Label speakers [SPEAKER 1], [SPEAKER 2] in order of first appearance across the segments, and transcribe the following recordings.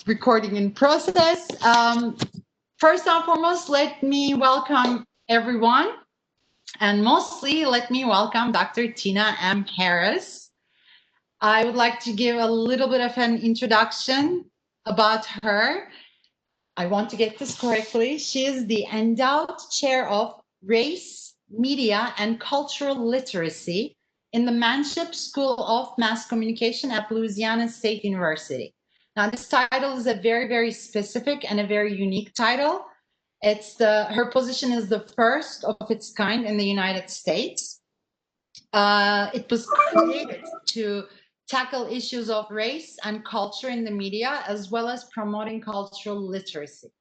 [SPEAKER 1] recording in process. First and foremost, let me welcome everyone, and mostly let me welcome Dr. Tina M. Harris. I would like to give a little bit of an introduction about her. I want to get this correctly. She is the endowed chair of Race, Media, and Cultural Literacy in the Manship School of Mass Communication at Louisiana State University. Now, this title is a very, very specific and a very unique title. Her position is the first of its kind in the United States. It was created to tackle issues of race and culture in the media, as well as promoting cultural literacy.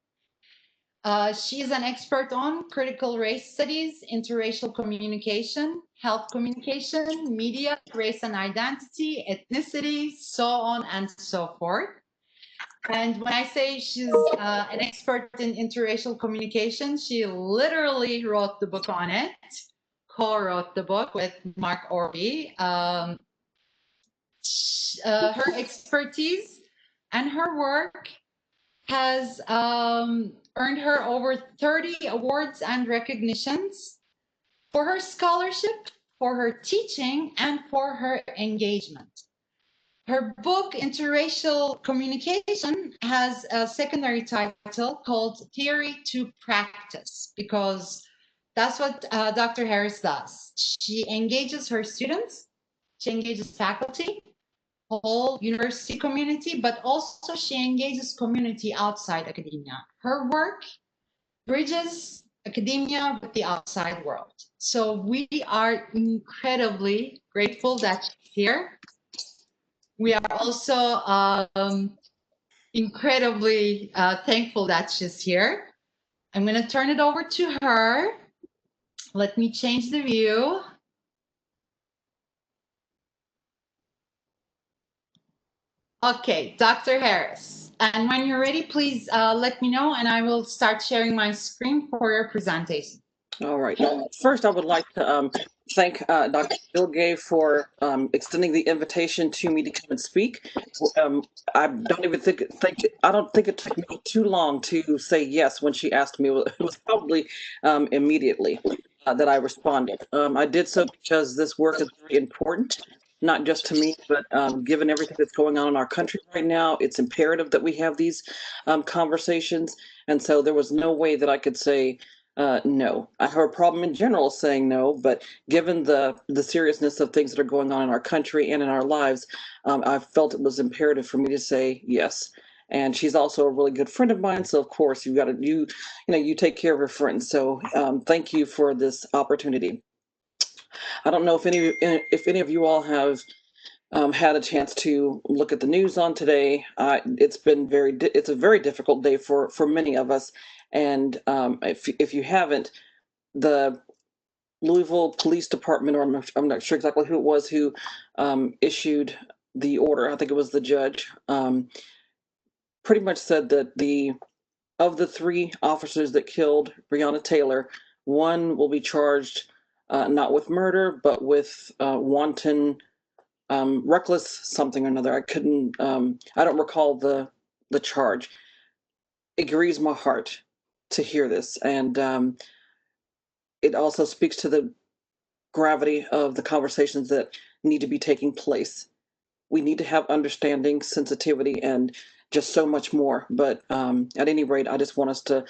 [SPEAKER 1] She is an expert on critical race studies, interracial communication, health communication, media, race and identity, ethnicity, so on and so forth. And when I say she's an expert in interracial communication, she literally wrote the book on it, co-wrote the book with Mark Orby. Her expertise and her work has earned her over 30 awards and recognitions for her scholarship, for her teaching, and for her engagement. Her book, Interracial Communication, has a secondary title called Theory to Practice, because that's what Dr. Harris does. She engages her students, she engages faculty, whole university community, but also she engages community outside academia. Her work bridges academia with the outside world. So we are incredibly grateful that she's here. We are also incredibly thankful that she's here. I'm going to turn it over to her. Let me change the view. Okay, Dr. Harris. And when you're ready, please let me know and I will start sharing my screen for your presentation.
[SPEAKER 2] All right. First, I would like to thank Dr. Bilge for extending the invitation to me to come and speak. I don't think it took me too long to say yes when she asked me. It was probably immediately that I responded. I did so because this work is very important, not just to me, but given everything that's going on in our country right now, it's imperative that we have these conversations. And so there was no way that I could say no. I have a problem in general saying no, but given the seriousness of things that are going on in our country and in our lives, I felt it was imperative for me to say yes. And she's also a really good friend of mine, so of course you take care of her friends. So thank you for this opportunity. I don't know if any of you all have had a chance to look at the news on today. It's a very difficult day for many of us. And if you haven't, the Louisville Police Department, or I'm not sure exactly who it was who issued the order. I think it was the judge. Pretty much said that of the 3 officers that killed Breonna Taylor, one will be charged not with murder, but with wanton reckless something or another. I don't recall the charge. It grieves my heart to hear this. And it also speaks to the gravity of the conversations that need to be taking place. We need to have understanding, sensitivity, and just so much more. But at any rate, I just want us to,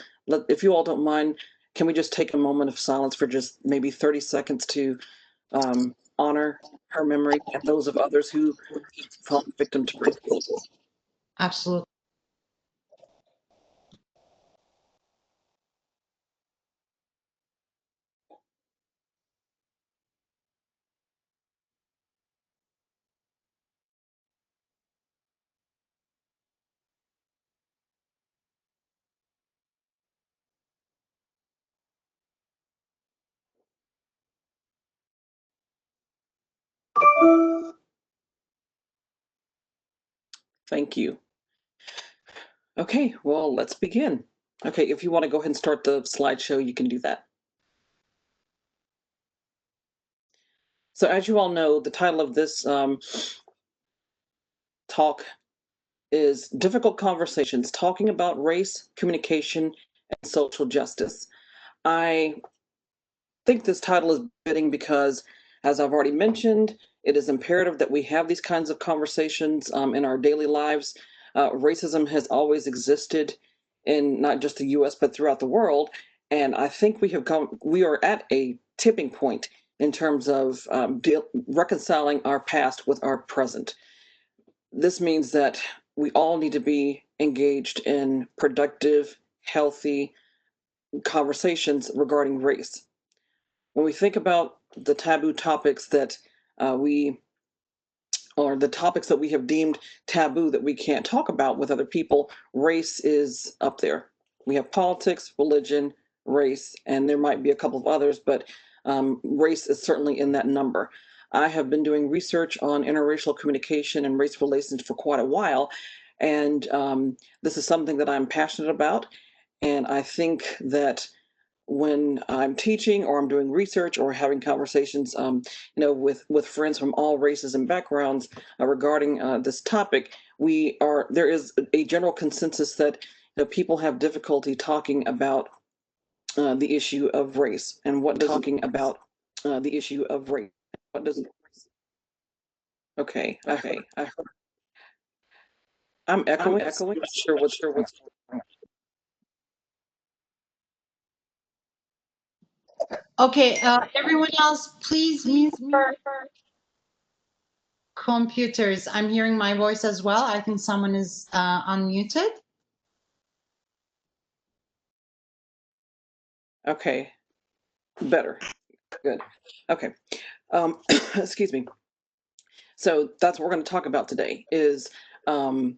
[SPEAKER 2] if you all don't mind, can we just take a moment of silence for just maybe 30 seconds to honor her memory and those of others who fallen victim to racism?
[SPEAKER 1] Absolutely.
[SPEAKER 2] Thank you. Okay, well, let's begin. Okay, if you want to go ahead and start the slideshow, you can do that. So as you all know, the title of this talk is Difficult Conversations, Talking About Race, Communication, and Social Justice. I think this title is fitting because, as I've already mentioned, it is imperative that we have these kinds of conversations in our daily lives. Racism has always existed in not just the U.S. but throughout the world, and I think we are at a tipping point in terms of reconciling our past with our present. This means that we all need to be engaged in productive, healthy conversations regarding race. When we think about the taboo topics that we or the topics that we have deemed taboo that we can't talk about with other people, race is up there. We have politics, religion, race, and there might be a couple of others, but race is certainly in that number. I have been doing research on interracial communication and race relations for quite a while, and this is something that I'm passionate about. And I think that when I'm teaching or I'm doing research or having conversations, with friends from all races and backgrounds regarding this topic, there is a general consensus that people have difficulty talking about the issue of race and what does talking about the issue of race. What does okay? Okay, I'm echoing. I'm not sure what's going on.
[SPEAKER 1] Okay, everyone else, please mute your computers. I'm hearing my voice as well. I think someone is unmuted.
[SPEAKER 2] Okay, better. Good. Okay. Excuse me. So that's what we're going to talk about today is um,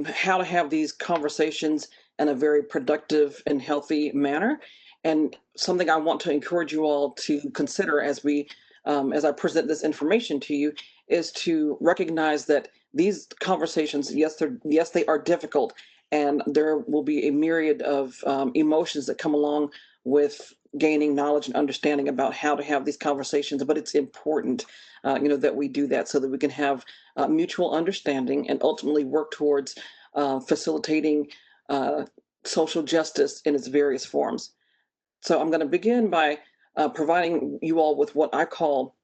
[SPEAKER 2] how to have these conversations in a very productive and healthy manner. And something I want to encourage you all to consider as I present this information to you, is to recognize that these conversations, yes, they are difficult, and there will be a myriad of emotions that come along with gaining knowledge and understanding about how to have these conversations. But it's important, that we do that so that we can have mutual understanding and ultimately work towards facilitating social justice in its various forms. So I'm going to begin by providing you all with what I call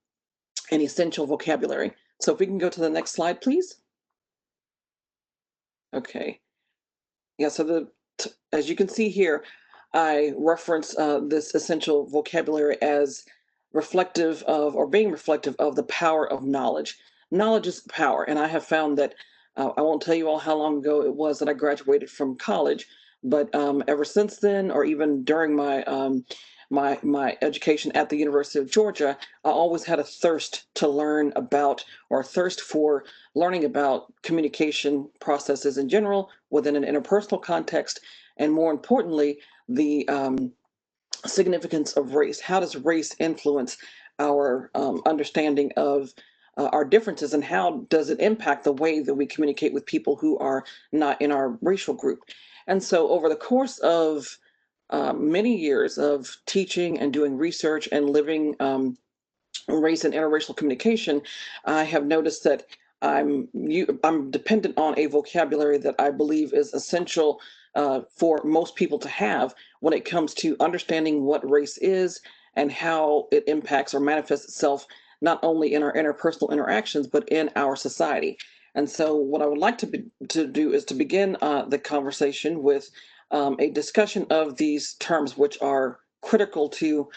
[SPEAKER 2] an essential vocabulary. So if we can go to the next slide, please. Okay. Yeah, so as you can see here, I reference this essential vocabulary as reflective of, or being reflective of, the power of knowledge. Knowledge is power, and I have found that I won't tell you all how long ago it was that I graduated from college, but ever since then, or even during my education at the University of Georgia, I always had a thirst to learn about, or a thirst for learning about communication processes in general within an interpersonal context, and more importantly, the significance of race. How does race influence our understanding of our differences, and how does it impact the way that we communicate with people who are not in our racial group? And so over the course of many years of teaching and doing research and living race and interracial communication, I have noticed that I'm dependent on a vocabulary that I believe is essential for most people to have when it comes to understanding what race is and how it impacts or manifests itself not only in our interpersonal interactions but in our society. And so, what I would like to do is to begin the conversation with a discussion of these terms, which are critical to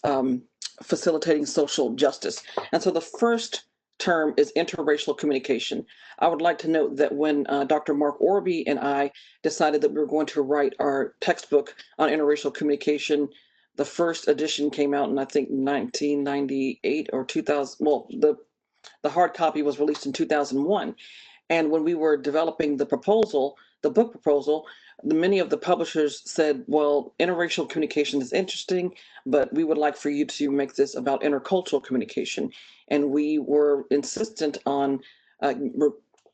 [SPEAKER 2] um, facilitating social justice. And so the first term is interracial communication. I would like to note that when Dr. Mark Orby and I decided that we were going to write our textbook on interracial communication, the first edition came out in, I think, 1998 or 2000. Well, the hard copy was released in 2001. And when we were developing the book proposal, many of the publishers said, well, interracial communication is interesting, but we would like for you to make this about intercultural communication. And we were insistent on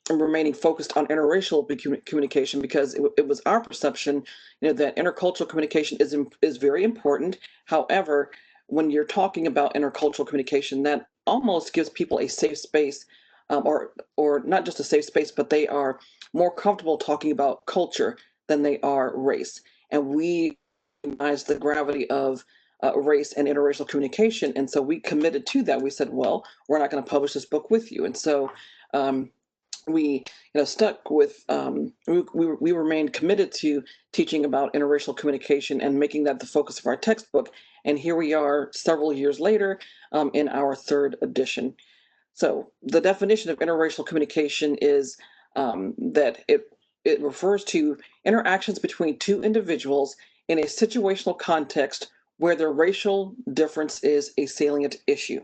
[SPEAKER 2] remaining focused on interracial communication because it was our perception, that intercultural communication is very important. However, when you're talking about intercultural communication, that almost gives people a safe space or not just a safe space, but they are more comfortable talking about culture than they are race. And we recognize the gravity of race and interracial communication, and so we committed to that. We said, well, we're not going to publish this book with you, and so um, we stuck with we remained committed to teaching about interracial communication and making that the focus of our textbook. And here we are several years later, in our third edition. So the definition of interracial communication is that it refers to interactions between two individuals in a situational context where their racial difference is a salient issue.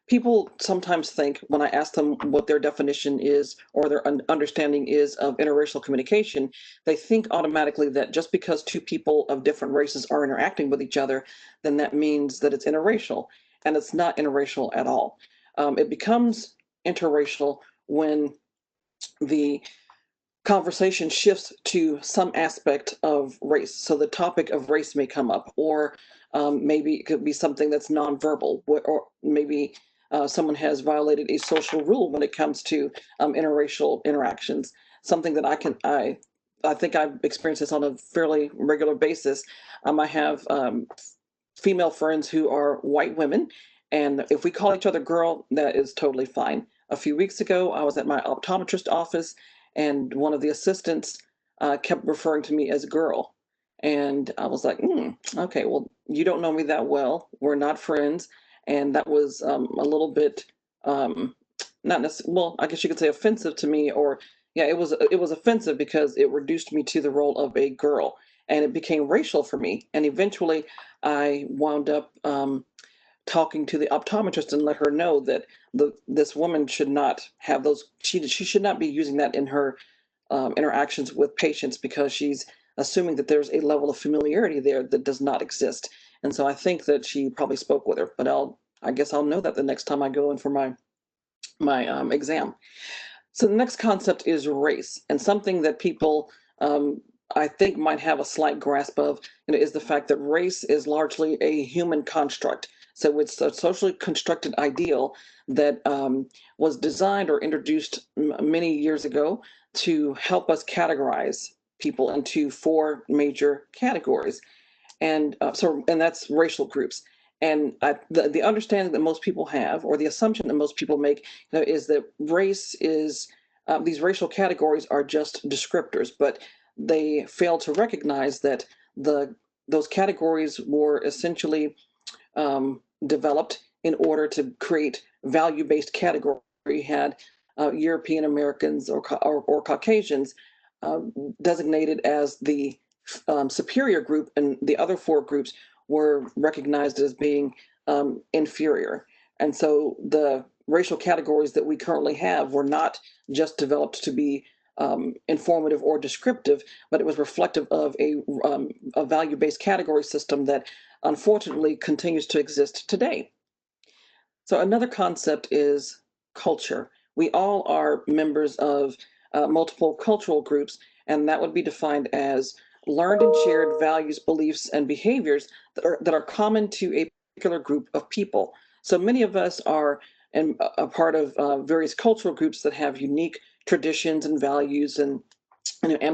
[SPEAKER 2] People sometimes think, when I ask them what their definition is or their understanding is of interracial communication, they think automatically that just because two people of different races are interacting with each other, then that means that it's interracial. And it's not interracial at all. It becomes interracial when the conversation shifts to some aspect of race. So the topic of race may come up, or maybe it could be something that's nonverbal, or maybe someone has violated a social rule when it comes to interracial interactions. Something that I think I've experienced this on a fairly regular basis. I have female friends who are white women, and if we call each other girl, that is totally fine. A few weeks ago, I was at my optometrist office, and one of the assistants kept referring to me as girl. And I was like, okay, well, you don't know me that well. We're not friends. And that was a little bit, not necessarily, well, I guess you could say offensive to me, or yeah, it was offensive because it reduced me to the role of a girl, and it became racial for me. And eventually I wound up talking to the optometrist and let her know that this woman should not have those. She should not be using that in her interactions with patients, because she's assuming that there's a level of familiarity there that does not exist. And so I think that she probably spoke with her, but I guess I'll know that the next time I go in for my exam. So the next concept is race, and something that people I think might have a slight grasp of, is the fact that race is largely a human construct. So it's a socially constructed ideal that was designed or introduced many years ago to help us categorize people into four major categories. And that's racial groups. And the understanding that most people have, or the assumption that most people make, is that race is these racial categories are just descriptors, but they fail to recognize that those categories were essentially developed in order to create value-based category. You had European Americans or Caucasians uh, designated as the superior group, and the other four groups were recognized as being inferior. And so the racial categories that we currently have were not just developed to be informative or descriptive, but it was reflective of a value-based category system that unfortunately continues to exist today. So another concept is culture. We all are members of multiple cultural groups, and that would be defined as learned and shared values, beliefs, and behaviors that are common to a particular group of people. So many of us are a part of various cultural groups that have unique traditions and values and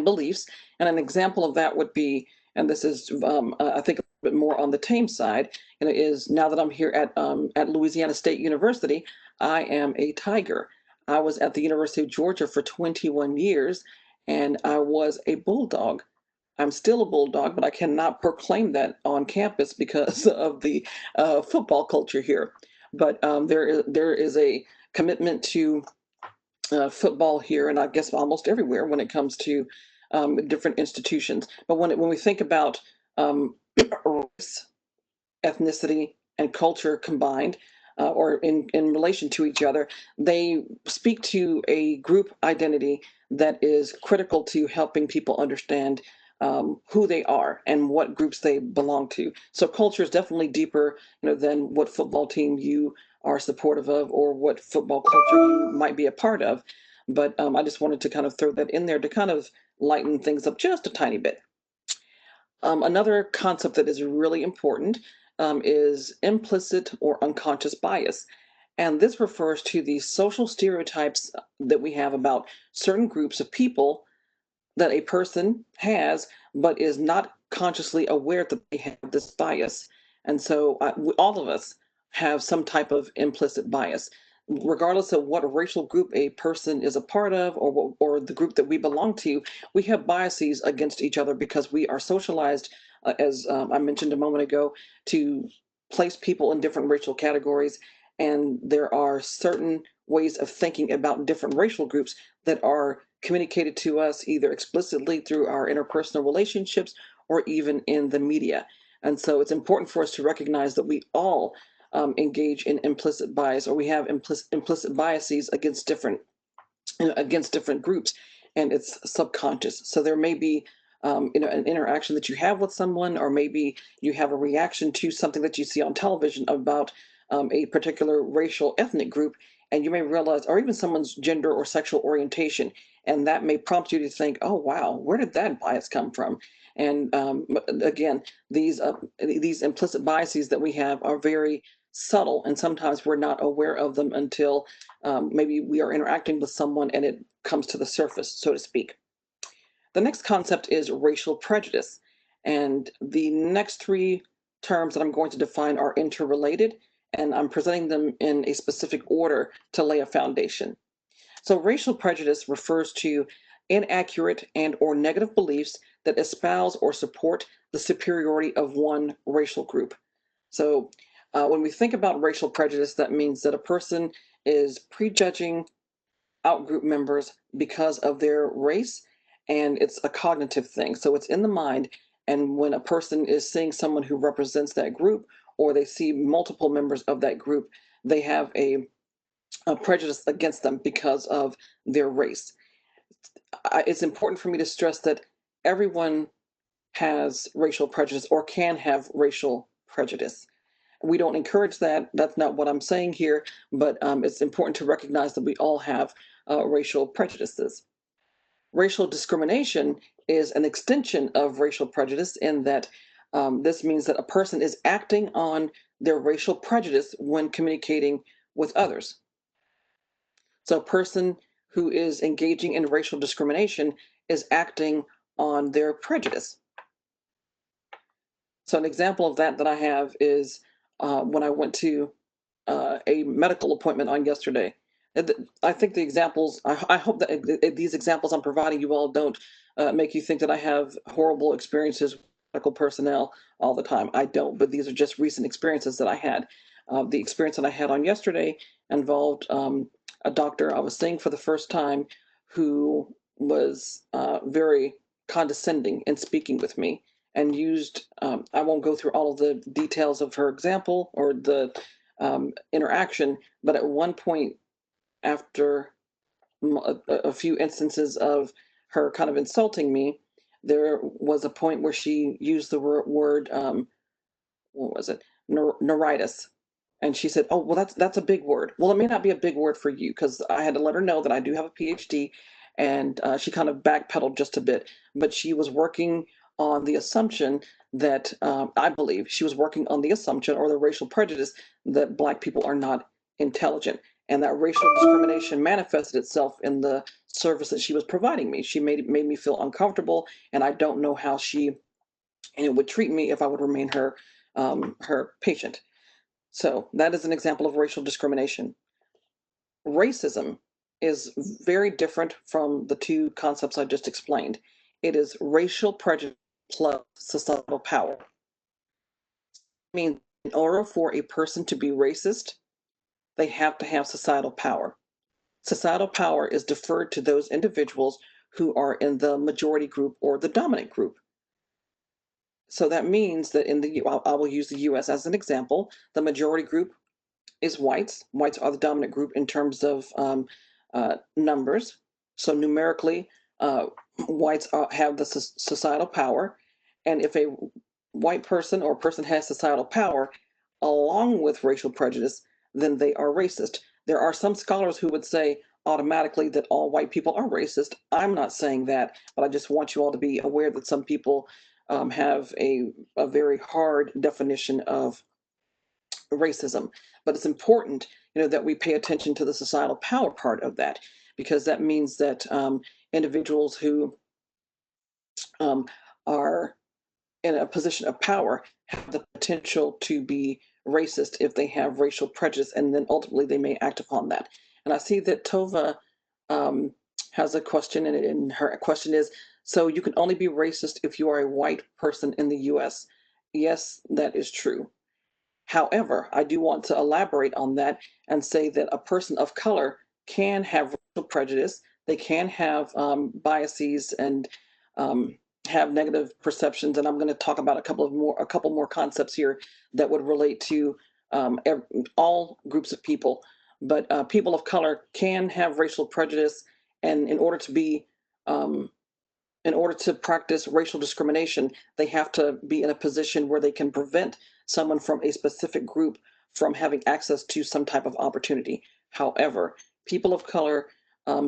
[SPEAKER 2] beliefs. And an example of that would be, and this is, I think, a bit more on the tame side, and it is, now that I'm here at Louisiana State University, I am a tiger. I was at the University of Georgia for 21 years, and I was a bulldog. I'm still a bulldog, but I cannot proclaim that on campus because of the football culture here. But there is a commitment to football here, and I guess almost everywhere when it comes to different institutions. But when we think about race, ethnicity, and culture combined, or in relation to each other, they speak to a group identity that is critical to helping people understand who they are and what groups they belong to. So culture is definitely deeper, than what football team you are supportive of or what football culture you might be a part of. But I just wanted to kind of throw that in there to kind of lighten things up just a tiny bit. Another concept that is really important is implicit or unconscious bias. And this refers to the social stereotypes that we have about certain groups of people that a person has, but is not consciously aware that they have this bias. And so all of us have some type of implicit bias, regardless of what racial group a person is a part of, or the group that we belong to. We have biases against each other because we are socialized, as I mentioned a moment ago, to place people in different racial categories. And there are certain ways of thinking about different racial groups that are communicated to us either explicitly through our interpersonal relationships or even in the media. And so it's important for us to recognize that we all engage in implicit bias, or we have implicit biases against different groups, and it's subconscious. So there may be an interaction that you have with someone, or maybe you have a reaction to something that you see on television about a particular racial ethnic group, and you may realize, or even someone's gender or sexual orientation, and that may prompt you to think, oh wow, where did that bias come from? And again, these implicit biases that we have are very subtle, and sometimes we're not aware of them until maybe we are interacting with someone and it comes to the surface, so to speak. The next concept is racial prejudice. And the next three terms that I'm going to define are interrelated, and I'm presenting them in a specific order to lay a foundation. So racial prejudice refers to inaccurate and or negative beliefs that espouse or support the superiority of one racial group. So when we think about racial prejudice, that means that a person is prejudging outgroup members because of their race, and it's a cognitive thing. So it's in the mind, and when a person is seeing someone who represents that group, or they see multiple members of that group, they have a prejudice against them because of their race. It's important for me to stress that everyone has racial prejudice or can have racial prejudice. We don't encourage that. That's not what I'm saying here, but it's important to recognize that we all have racial prejudices. Racial discrimination is an extension of racial prejudice in that this means that a person is acting on their racial prejudice when communicating with others. So a person who is engaging in racial discrimination is acting on their prejudice. So an example of that I have is when I went to a medical appointment on yesterday. I think the examples, I hope that these examples I'm providing you all don't make you think that I have horrible experiences with medical personnel all the time. I don't, but these are just recent experiences that I had. The experience that I had on yesterday involved a doctor I was seeing for the first time who was very condescending in speaking with me, and used, I won't go through all of the details of her example or the interaction, but at one point, after a few instances of her kind of insulting me, there was a point where she used the word, what was it, neuritis. And she said, "Oh, well, that's a big word." Well, it may not be a big word for you, because I had to let her know that I do have a PhD, and she kind of backpedaled just a bit. But she was working on the assumption that I believe she was working on the assumption or the racial prejudice that Black people are not intelligent, and that racial discrimination manifested itself in the service that she was providing me. She made me feel uncomfortable, and I don't know how she would treat me if I would remain her patient. So that is an example of racial discrimination. Racism is very different from the two concepts I just explained. It is racial prejudice plus societal power. It means in order for a person to be racist, they have to have societal power. Societal power is deferred to those individuals who are in the majority group or the dominant group. So that means that I will use the US as an example. The majority group is whites. Whites are the dominant group in terms of numbers. So numerically, whites have the societal power. And if a white person or person has societal power along with racial prejudice, then they are racist. There are some scholars who would say automatically that all white people are racist. I'm not saying that, but I just want you all to be aware that some people have a very hard definition of racism. But it's important that we pay attention to the societal power part of that, because that means that individuals who are in a position of power have the potential to be racist if they have racial prejudice, and then ultimately they may act upon that. And I see that Tova um, has a question, and her question is, so you can only be racist if you are a white person in the US. Yes, that is true. However, I do want to elaborate on that and say that a person of color can have racial prejudice. They can have biases and um, have negative perceptions. And I'm going to talk about a couple more concepts here that would relate to all groups of people. But people of color can have racial prejudice, and um, in order to practice racial discrimination, they have to be in a position where they can prevent someone from a specific group from having access to some type of opportunity. However, people of color,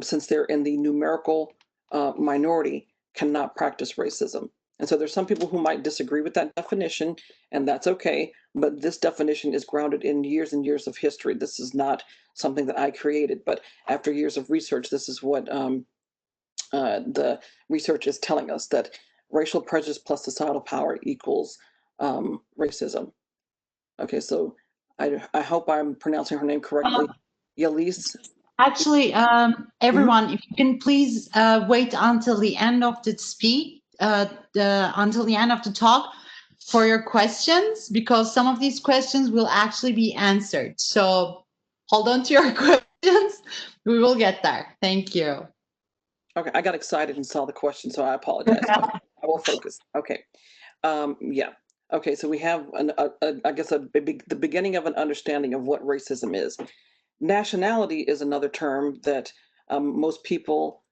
[SPEAKER 2] since they're in the numerical minority, cannot practice racism. And so there's some people who might disagree with that definition, and that's okay. But this definition is grounded in years and years of history. This is not something that I created, but after years of research, this is what the research is telling us, that racial prejudice plus societal power equals racism. Okay, so I hope I'm pronouncing her name correctly. Yelise.
[SPEAKER 1] Actually,
[SPEAKER 2] Mhm.
[SPEAKER 1] everyone, if you can please wait until the end of the until the end of the talk for your questions, because some of these questions will actually be answered. So hold on to your questions. We will get there. Thank you.
[SPEAKER 2] Okay, I got excited and saw the question, so I apologize. Okay, I will focus. Okay, yeah. Okay, so we have I guess the beginning of an understanding of what racism is. Nationality is another term that most people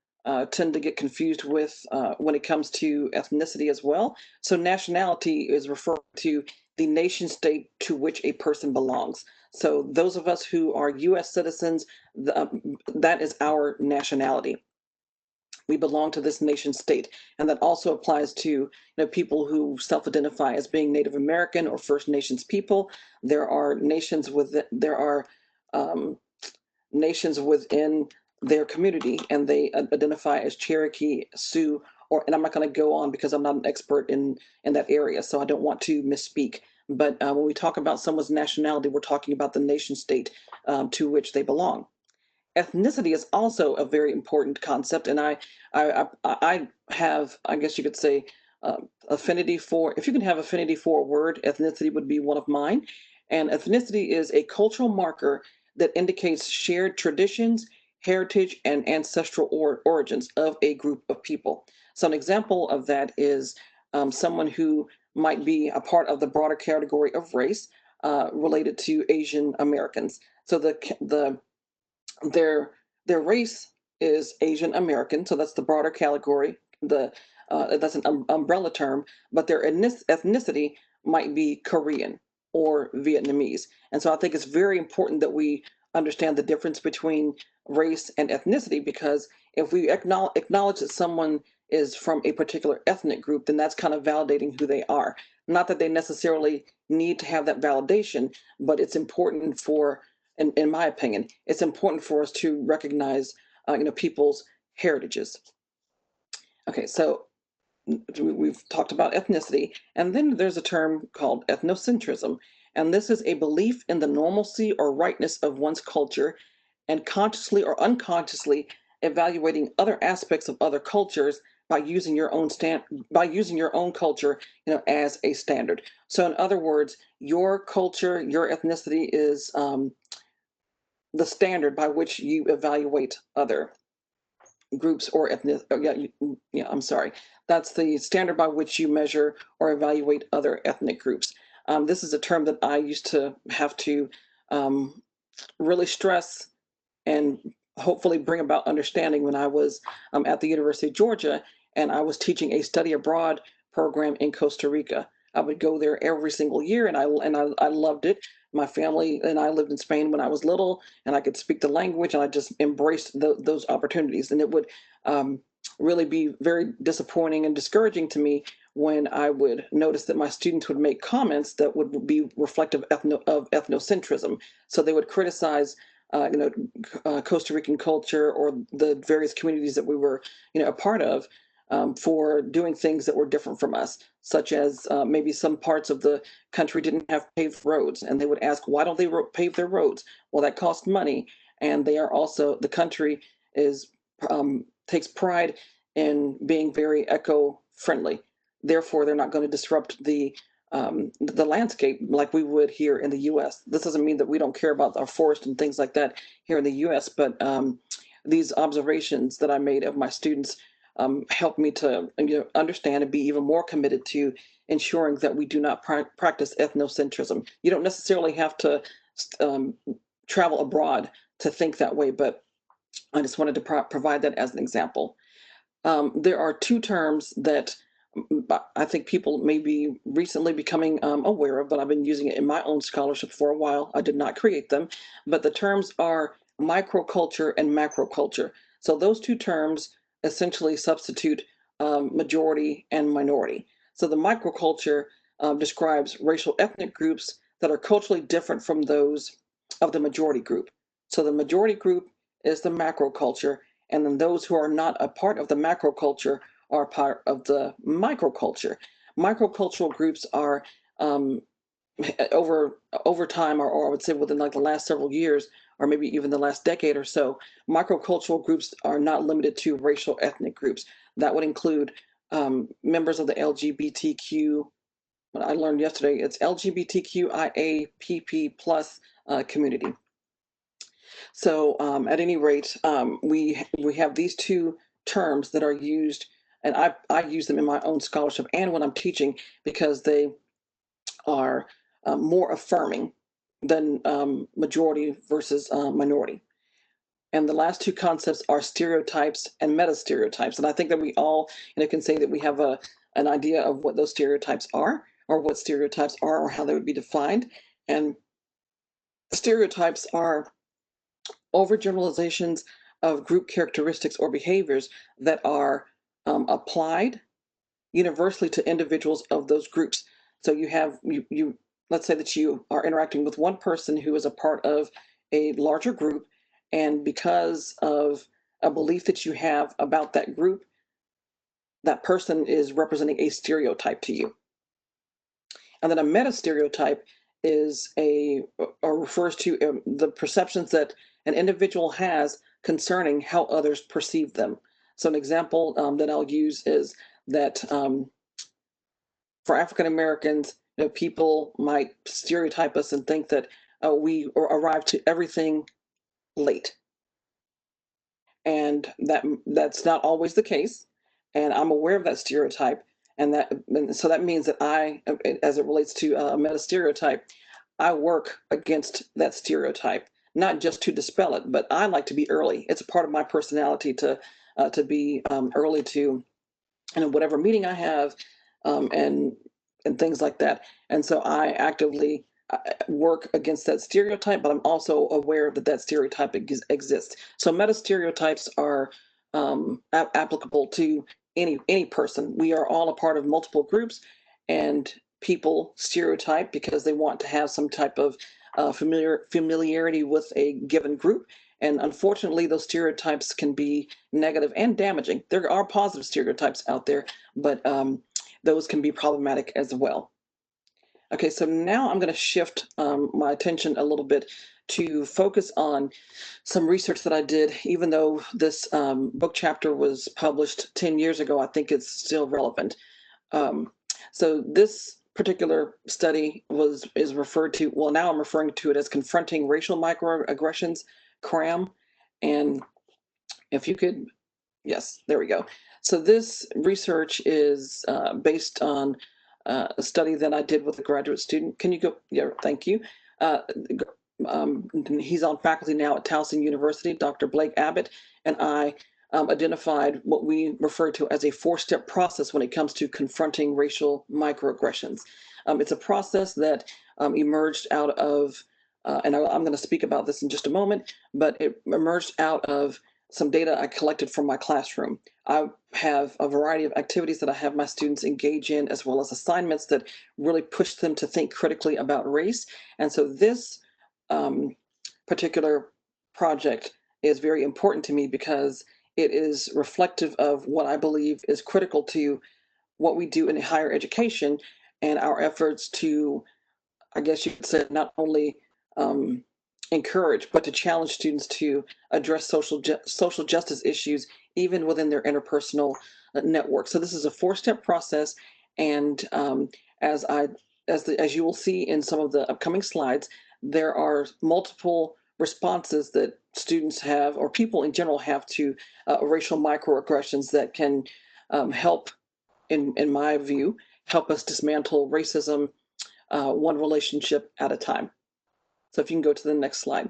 [SPEAKER 2] tend to get confused with when it comes to ethnicity as well. So, nationality is referring to the nation state to which a person belongs. So, those of us who are US citizens, that is our nationality. We belong to this nation state, and that also applies to people who self-identify as being Native American or First Nations people. There are um, nations within their community, and they identify as Cherokee, Sioux, and I'm not going to go on because I'm not an expert in that area, so I don't want to misspeak. But when we talk about someone's nationality, we're talking about the nation state to which they belong. Ethnicity is also a very important concept, and I have, I guess you could say, affinity for. If you can have affinity for a word, ethnicity would be one of mine. And ethnicity is a cultural marker that indicates shared traditions, heritage, and ancestral origins of a group of people. So an example of that is someone who might be a part of the broader category of race related to Asian Americans. So the their their race is Asian American, so that's the broader category. That's an umbrella term, but their ethnicity might be Korean or Vietnamese. And so I think it's very important that we understand the difference between race and ethnicity, because if we acknowledge that someone is from a particular ethnic group, then that's kind of validating who they are. Not that they necessarily need to have that validation, but it's important for, in my opinion, it's important for us to recognize, people's heritages. Okay, so we've talked about ethnicity, and then there's a term called ethnocentrism, and this is a belief in the normalcy or rightness of one's culture, and consciously or unconsciously evaluating other aspects of other cultures by using your own culture, as a standard. So, in other words, your culture, your ethnicity is the standard by which you evaluate other groups or ethnic. Yeah, I'm sorry. That's the standard by which you measure or evaluate other ethnic groups. This is a term that I used to have to um, really stress and hopefully bring about understanding when I was at the University of Georgia, and I was teaching a study abroad program in Costa Rica. I would go there every single year, and I loved it. My family and I lived in Spain when I was little, and I could speak the language, and I just embraced those opportunities. And it would really be very disappointing and discouraging to me when I would notice that my students would make comments that would be reflective of ethnocentrism. So they would criticize, Costa Rican culture or the various communities that we were, a part of, for doing things that were different from us, such as maybe some parts of the country didn't have paved roads, and they would ask, why don't they pave their roads? Well, that costs money, and they are also, the country is takes pride in being very eco-friendly. Therefore, they're not going to disrupt the landscape like we would here in the U.S. This doesn't mean that we don't care about our forest and things like that here in the U.S., but these observations that I made of my students helped me to understand and be even more committed to ensuring that we do not practice ethnocentrism. You don't necessarily have to travel abroad to think that way, but I just wanted to provide that as an example. There are two terms that I think people may be recently becoming aware of, but I've been using it in my own scholarship for a while. I did not create them, but the terms are microculture and macroculture. So those two terms essentially substitute majority and minority. So the microculture describes racial ethnic groups that are culturally different from those of the majority group. So the majority group is the macroculture, and then those who are not a part of the macroculture are part of the microculture. Microcultural groups are over time, or I would say within like the last several years, or maybe even the last decade or so, microcultural groups are not limited to racial ethnic groups. That would include members of the LGBTQ. What I learned yesterday, it's LGBTQIAPP plus community. So at any rate, we have these two terms that are used, and I use them in my own scholarship and when I'm teaching because they are more affirming than majority versus minority. And the last two concepts are stereotypes and meta-stereotypes. And I think that we all can say that we have an idea of what those stereotypes are, or what stereotypes are, or how they would be defined. And stereotypes are overgeneralizations of group characteristics or behaviors that are applied universally to individuals of those groups. So you have, let's say that you are interacting with one person who is a part of a larger group, and because of a belief that you have about that group, that person is representing a stereotype to you. And then a meta stereotype is or refers to the perceptions that an individual has concerning how others perceive them. So an example that I'll use is that for African Americans, people might stereotype us and think that we arrive to everything late, and that's not always the case. And I'm aware of that stereotype, and so that means that I, as it relates to a meta stereotype, I work against that stereotype, not just to dispel it, but I like to be early. It's a part of my personality to be early to whatever meeting I have, and things like that. And so I actively work against that stereotype, but I'm also aware that that stereotype exists. So meta stereotypes are applicable to any person. We are all a part of multiple groups, and people stereotype because they want to have some type of familiarity with a given group. And unfortunately, those stereotypes can be negative and damaging. There are positive stereotypes out there, but those can be problematic as well. Okay, so now I'm going to shift my attention a little bit to focus on some research that I did. Even though this book chapter was published 10 years ago, I think it's still relevant. So this particular study is referred to, well, now I'm referring to it as Confronting Racial Microaggressions, CRAM. And if you could, yes, there we go. So this research is based on a study that I did with a graduate student. Can you go? Yeah, thank you. He's on faculty now at Towson University, Dr. Blake Abbott, and I identified what we refer to as a four-step process when it comes to confronting racial microaggressions. It's a process that emerged out of, and I'm going to speak about this in just a moment, but it emerged out of some data I collected from my classroom. I have a variety of activities that I have my students engage in, as well as assignments that really push them to think critically about race. And so this particular project is very important to me because it is reflective of what I believe is critical to what we do in higher education and our efforts to, I guess you could say, not only encourage, but to challenge students to address social justice issues, even within their interpersonal network. So this is a four-step process, and as I as you will see in some of the upcoming slides, there are multiple responses that students have, or people in general have, to racial microaggressions that can help, in my view, help us dismantle racism one relationship at a time. So if you can go to the next slide.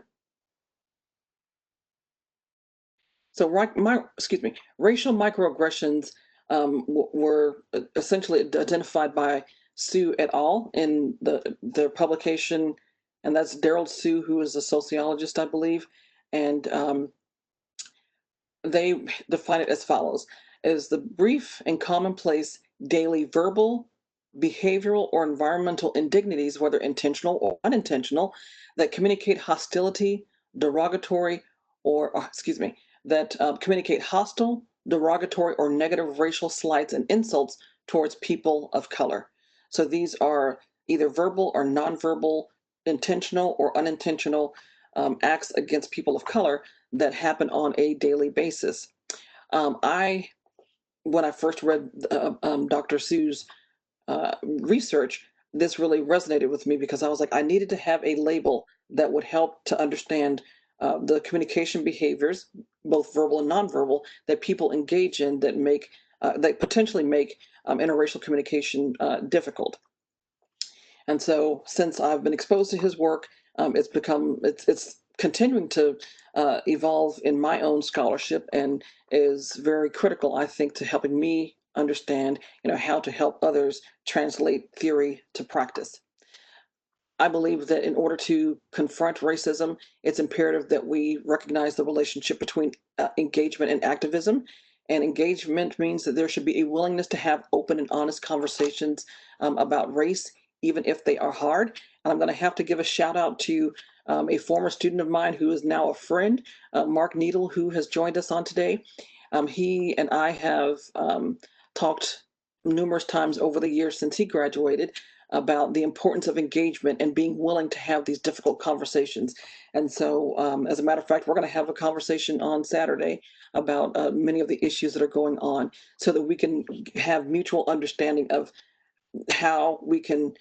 [SPEAKER 2] So racial microaggressions were essentially identified by Sue et al. In their publication, and that's Daryl Sue, who is a sociologist, I believe, and they define it as follows: is the brief and commonplace daily verbal, behavioral, or environmental indignities, whether intentional or unintentional, that communicate hostility, derogatory, or that communicate hostile, derogatory, or negative racial slights and insults towards people of color. So these are either verbal or nonverbal, intentional or unintentional acts against people of color that happen on a daily basis. I, when I first read Dr. Sue's research, this really resonated with me because I was like, I needed to have a label that would help to understand the communication behaviors, both verbal and nonverbal, that people engage in that potentially make interracial communication difficult. And so, since I've been exposed to his work, it's continuing to evolve in my own scholarship, and is very critical, I think, to helping me understand, how to help others translate theory to practice. I believe that in order to confront racism, it's imperative that we recognize the relationship between engagement and activism. And engagement means that there should be a willingness to have open and honest conversations about race, even if they are hard. And I'm going to have to give a shout out to a former student of mine who is now a friend, Mark Needle, who has joined us on today. He and I have talked numerous times over the years since he graduated about the importance of engagement and being willing to have these difficult conversations. And so, as a matter of fact, we're going to have a conversation on Saturday about many of the issues that are going on, so that we can have mutual understanding of how we can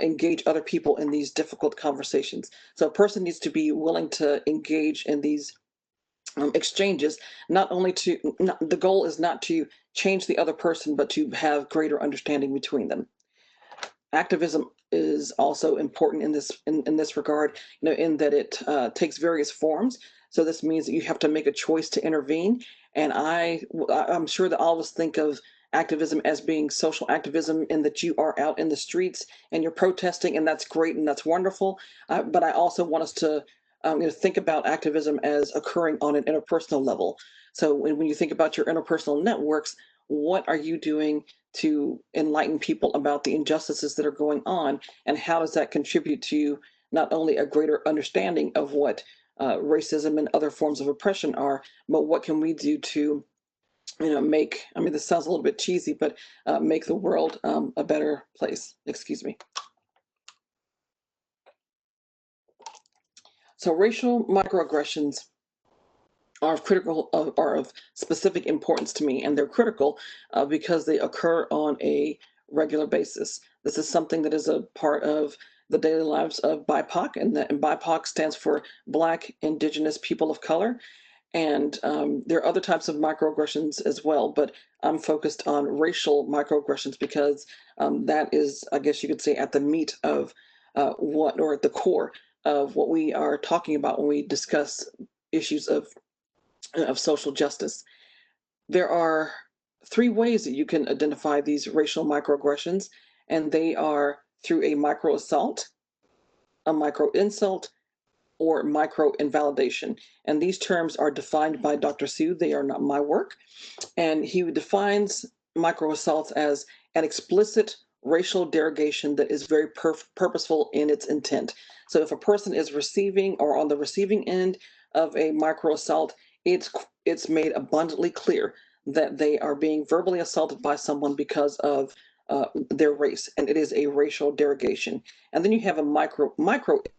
[SPEAKER 2] engage other people in these difficult conversations. So a person needs to be willing to engage in these exchanges, the goal is not to change the other person, but to have greater understanding between them. Activism is also important in this regard, in that it takes various forms. So this means that you have to make a choice to intervene. And I'm sure that all of us think of activism as being social activism, in that you are out in the streets and you're protesting, and that's great and that's wonderful. But I also want us to think about activism as occurring on an interpersonal level. So when you think about your interpersonal networks, what are you doing to enlighten people about the injustices that are going on, and how does that contribute to not only a greater understanding of what racism and other forms of oppression are, but what can we do to make, this sounds a little bit cheesy, but make the world a better place. Excuse me. So racial microaggressions are of specific importance to me, and they're critical because they occur on a regular basis. This is something that is a part of the daily lives of BIPOC, and BIPOC stands for Black, Indigenous, People of Color. And there are other types of microaggressions as well, but I'm focused on racial microaggressions because that is, I guess you could say, at the meat of or at the core of what we are talking about when we discuss issues of social justice. There are three ways that you can identify these racial microaggressions, and they are through a micro assault, a micro insult, or micro-invalidation. And these terms are defined by Dr. Sue. They are not my work. And he defines microassaults as an explicit racial derogation that is very purposeful in its intent. So if a person is receiving or on the receiving end of a microassault, it's made abundantly clear that they are being verbally assaulted by someone because of their race, and it is a racial derogation. And then you have a micro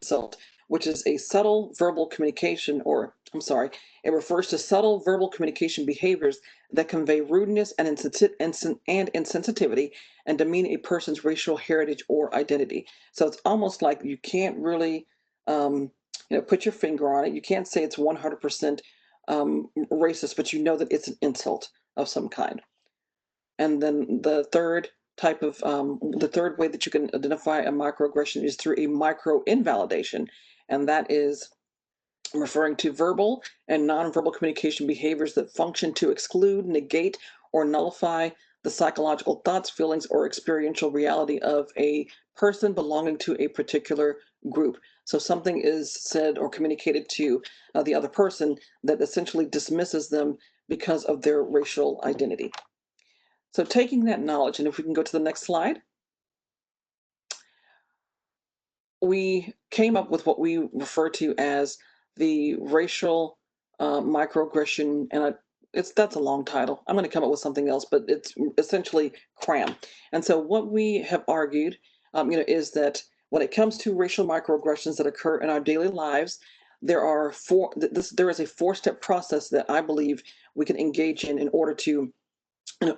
[SPEAKER 2] insult, which is a subtle verbal communication, or I'm sorry, it refers to subtle verbal communication behaviors that convey rudeness and insensitivity and demean a person's racial heritage or identity. So it's almost like you can't really, put your finger on it. You can't say it's 100% racist, but you know that it's an insult of some kind. And then the third the third way that you can identify a microaggression is through a micro-invalidation, and that is referring to verbal and nonverbal communication behaviors that function to exclude, negate, or nullify the psychological thoughts, feelings, or experiential reality of a person belonging to a particular group. So something is said or communicated to the other person that essentially dismisses them because of their racial identity. So taking that knowledge, and if we can go to the next slide, we came up with what we refer to as the racial microaggression, and that's a long title. I'm going to come up with something else, but it's essentially CRAM. And so what we have argued, is that when it comes to racial microaggressions that occur in our daily lives, there is a four-step process that I believe we can engage in order to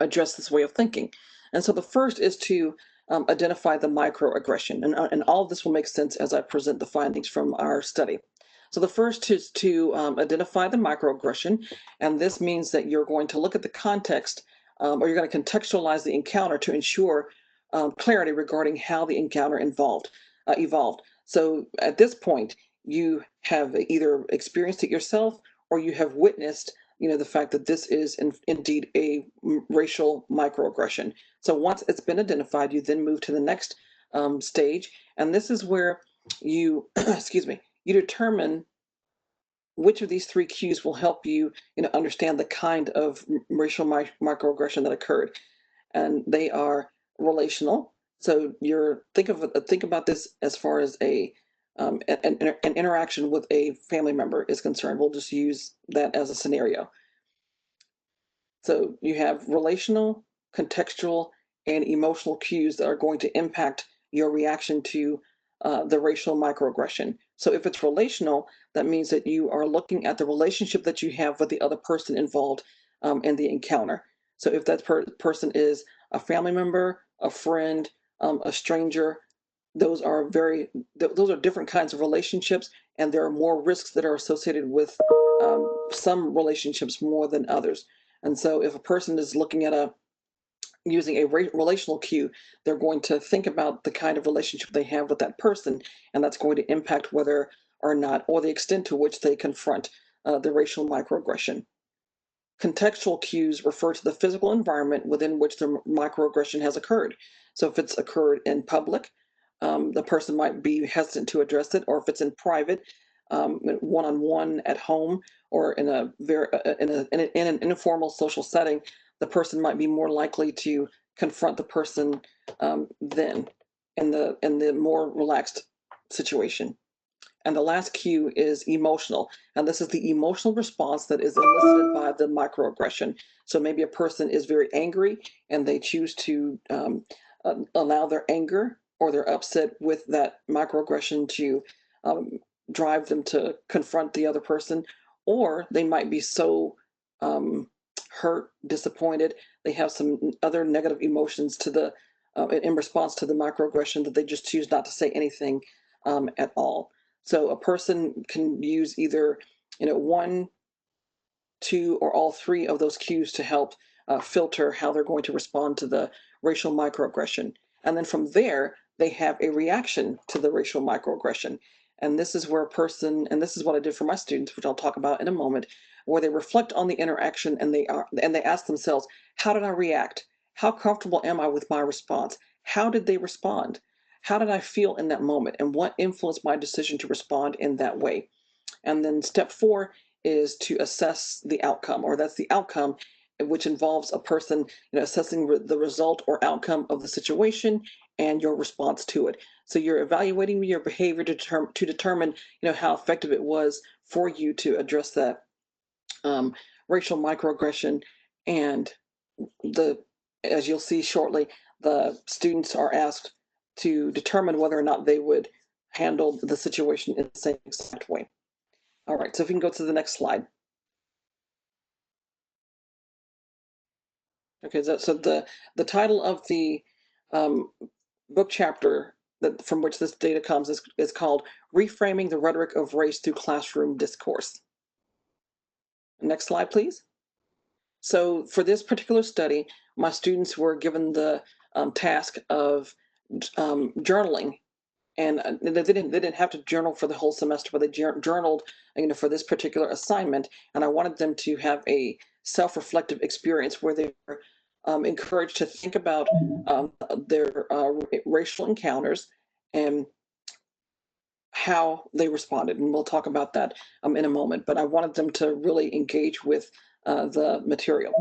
[SPEAKER 2] address this way of thinking. And so the first is to identify the microaggression. And all of this will make sense as I present the findings from our study. So the first is to identify the microaggression. And this means that you're going to look at the context or you're going to contextualize the encounter to ensure clarity regarding how the encounter evolved. So at this point, you have either experienced it yourself or you have witnessed the fact that this is indeed a racial microaggression. So once it's been identified, you then move to the next stage, and this is where you, excuse me, you determine which of these three cues will help you, understand the kind of racial microaggression that occurred, and they are relational. So think about this as far as an interaction with a family member is concerned. We'll just use that as a scenario. So you have relational, contextual, and emotional cues that are going to impact your reaction to the racial microaggression. So if it's relational, that means that you are looking at the relationship that you have with the other person involved in the encounter. So if that person is a family member, a friend, a stranger, those are different kinds of relationships, and there are more risks that are associated with some relationships more than others. And so if a person is looking at using a relational cue, they're going to think about the kind of relationship they have with that person, and that's going to impact whether or not, or the extent to which they confront the racial microaggression. Contextual cues refer to the physical environment within which the microaggression has occurred. So if it's occurred in public, the person might be hesitant to address it, or if it's in private, one-on-one at home, or in an informal social setting, the person might be more likely to confront the person then in the more relaxed situation. And the last cue is emotional. And this is the emotional response that is elicited by the microaggression. So maybe a person is very angry and they choose to allow their anger or their upset with that microaggression to drive them to confront the other person. Or they might be so hurt, disappointed, they have some other negative emotions in response to the microaggression that they just choose not to say anything at all. So a person can use either, one, two, or all three of those cues to help filter how they're going to respond to the racial microaggression. And then from there, they have a reaction to the racial microaggression. And this is where a person, and this is what I did for my students, which I'll talk about in a moment, where they reflect on the interaction and they ask themselves, how did I react? How comfortable am I with my response? How did they respond? how did I feel in that moment, and what influenced my decision to respond in that way? And then step 4 is to assess the outcome, or that's the outcome, which involves a person, assessing the result or outcome of the situation and your response to it. So you're evaluating your behavior to determine, how effective it was for you to address that um, racial microaggression. And the as you'll see shortly, the students are asked to determine whether or not they would handle the situation in the same exact way. All right, so if we can go to the next slide. Okay, so the title of the um, book chapter from which this data comes is called Reframing the Rhetoric of Race Through Classroom Discourse. Next slide, please. So for this particular study, my students were given the task of journaling, and they didn't have to journal for the whole semester, but they journaled, for this particular assignment. And I wanted them to have a self-reflective experience where they were encouraged to think about their racial encounters and how they responded. And we'll talk about that in a moment. But I wanted them to really engage with the material.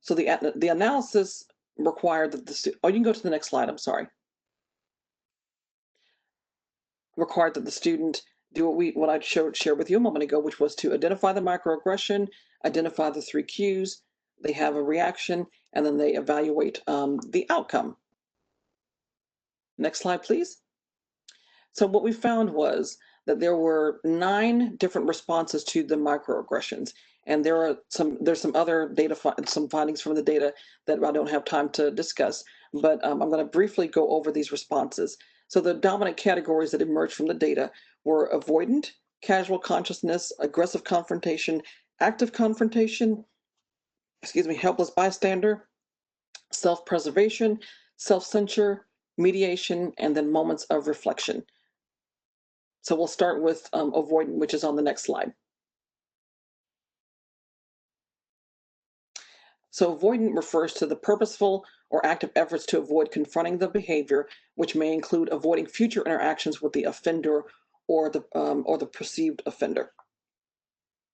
[SPEAKER 2] So the analysis required that you can go to the next slide. I'm sorry. Required that the student do what I shared with you a moment ago, which was to identify the microaggression, identify the 3 cues, they have a reaction, and then they evaluate the outcome. Next slide, please. So what we found was that there were 9 different responses to the microaggressions, and there's some other some findings from the data that I don't have time to discuss, but I'm going to briefly go over these responses. So the dominant categories that emerged from the data were avoidant, casual consciousness, aggressive confrontation, active confrontation, helpless bystander, self-preservation, self-censure, mediation, and then moments of reflection. So we'll start with avoidant, which is on the next slide. So avoidant refers to the purposeful or active efforts to avoid confronting the behavior, which may include avoiding future interactions with the offender or the perceived offender.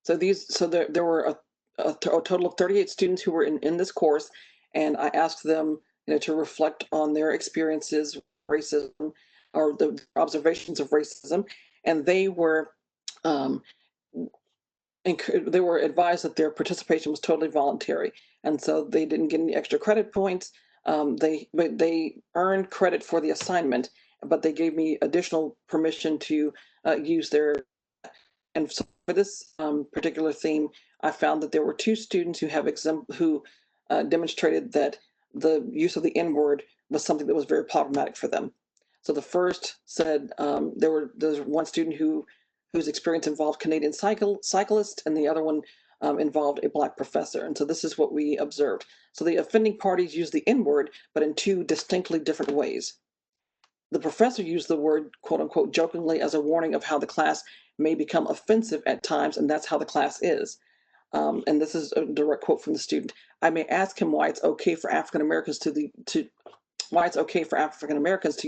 [SPEAKER 2] So there were a total of 38 students who were in this course, and I asked them, to reflect on their experiences with racism or the observations of racism, and they were um, they were advised that their participation was totally voluntary, and so they didn't get any extra credit points. They earned credit for the assignment, but they gave me additional permission to use their. And so for this particular theme, I found that there were 2 students who demonstrated that the use of the N word was something that was very problematic for them. So the first said there's one student whose experience involved Canadian cyclist, and the other one involved a Black professor. And so this is what we observed. So the offending parties used the N word, but in 2 distinctly different ways. The professor used the word, quote unquote, jokingly as a warning of how the class may become offensive at times, and that's how the class is. And this is a direct quote from the student. I may ask him why it's okay for African Americans to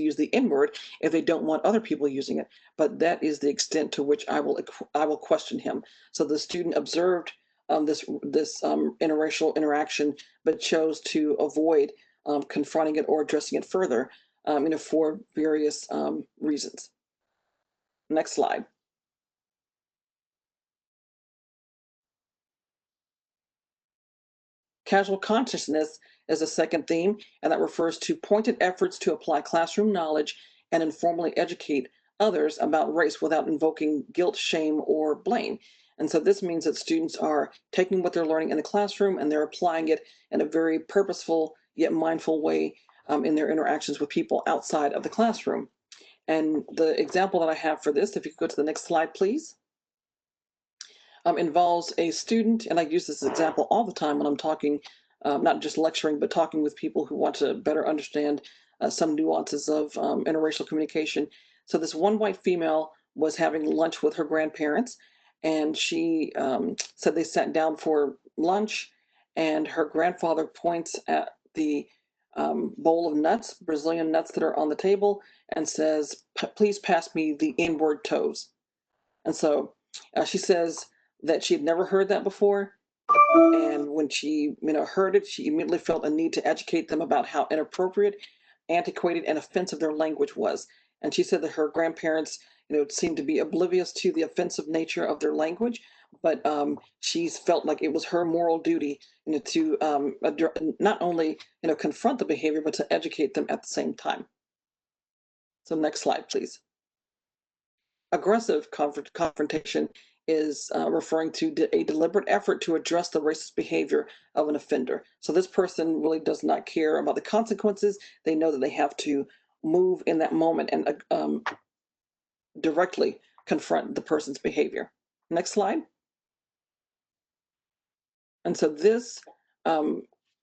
[SPEAKER 2] use the N word if they don't want other people using it, but that is the extent to which I will question him. So the student observed this interracial interaction, but chose to avoid confronting it or addressing it further, for various reasons. Next slide. Casual consciousness is a second theme, and that refers to pointed efforts to apply classroom knowledge and informally educate others about race without invoking guilt, shame, or blame. And so this means that students are taking what they're learning in the classroom and they're applying it in a very purposeful yet mindful way in their interactions with people outside of the classroom. And the example that I have for this, if you could go to the next slide, please, involves a student, and I use this example all the time when I'm talking, not just lecturing, but talking with people who want to better understand some nuances of interracial communication. So this one white female was having lunch with her grandparents, and she said they sat down for lunch, and her grandfather points at the bowl of nuts, Brazilian nuts that are on the table, and says, please pass me the N-word toes. And so she says that she had never heard that before. And when she, heard it, she immediately felt a need to educate them about how inappropriate, antiquated, and offensive their language was. And she said that her grandparents, seemed to be oblivious to the offensive nature of their language, but she's felt like it was her moral duty, to not only, confront the behavior, but to educate them at the same time. So next slide, please. Aggressive confrontation is referring to a deliberate effort to address the racist behavior of an offender. So this person really does not care about the consequences. They know that they have to move in that moment and directly confront the person's behavior. Next slide. And so this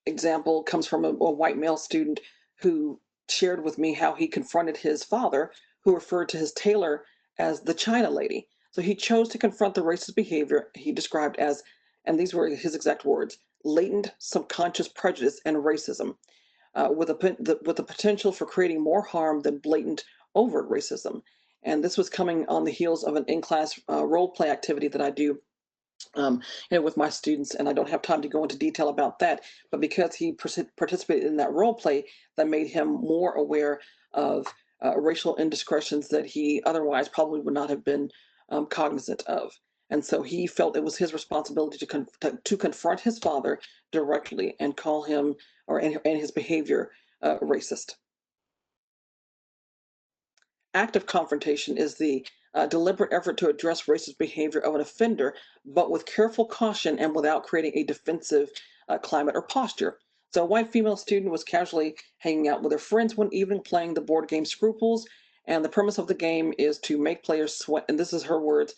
[SPEAKER 2] example comes from a white male student who shared with me how he confronted his father, who referred to his tailor as the China lady. So he chose to confront the racist behavior he described as, and these were his exact words, latent subconscious prejudice and racism, with the potential for creating more harm than blatant overt racism. And this was coming on the heels of an in-class role play activity that I do with my students, and I don't have time to go into detail about that, but because he participated in that role play, that made him more aware of racial indiscretions that he otherwise probably would not have been cognizant of. And so he felt it was his responsibility to confront his father directly and call him and his behavior racist. Active confrontation is the deliberate effort to address racist behavior of an offender, but with careful caution and without creating a defensive climate or posture. So a white female student was casually hanging out with her friends one evening playing the board game Scruples, and the premise of the game is to make players sweat, and this is her words,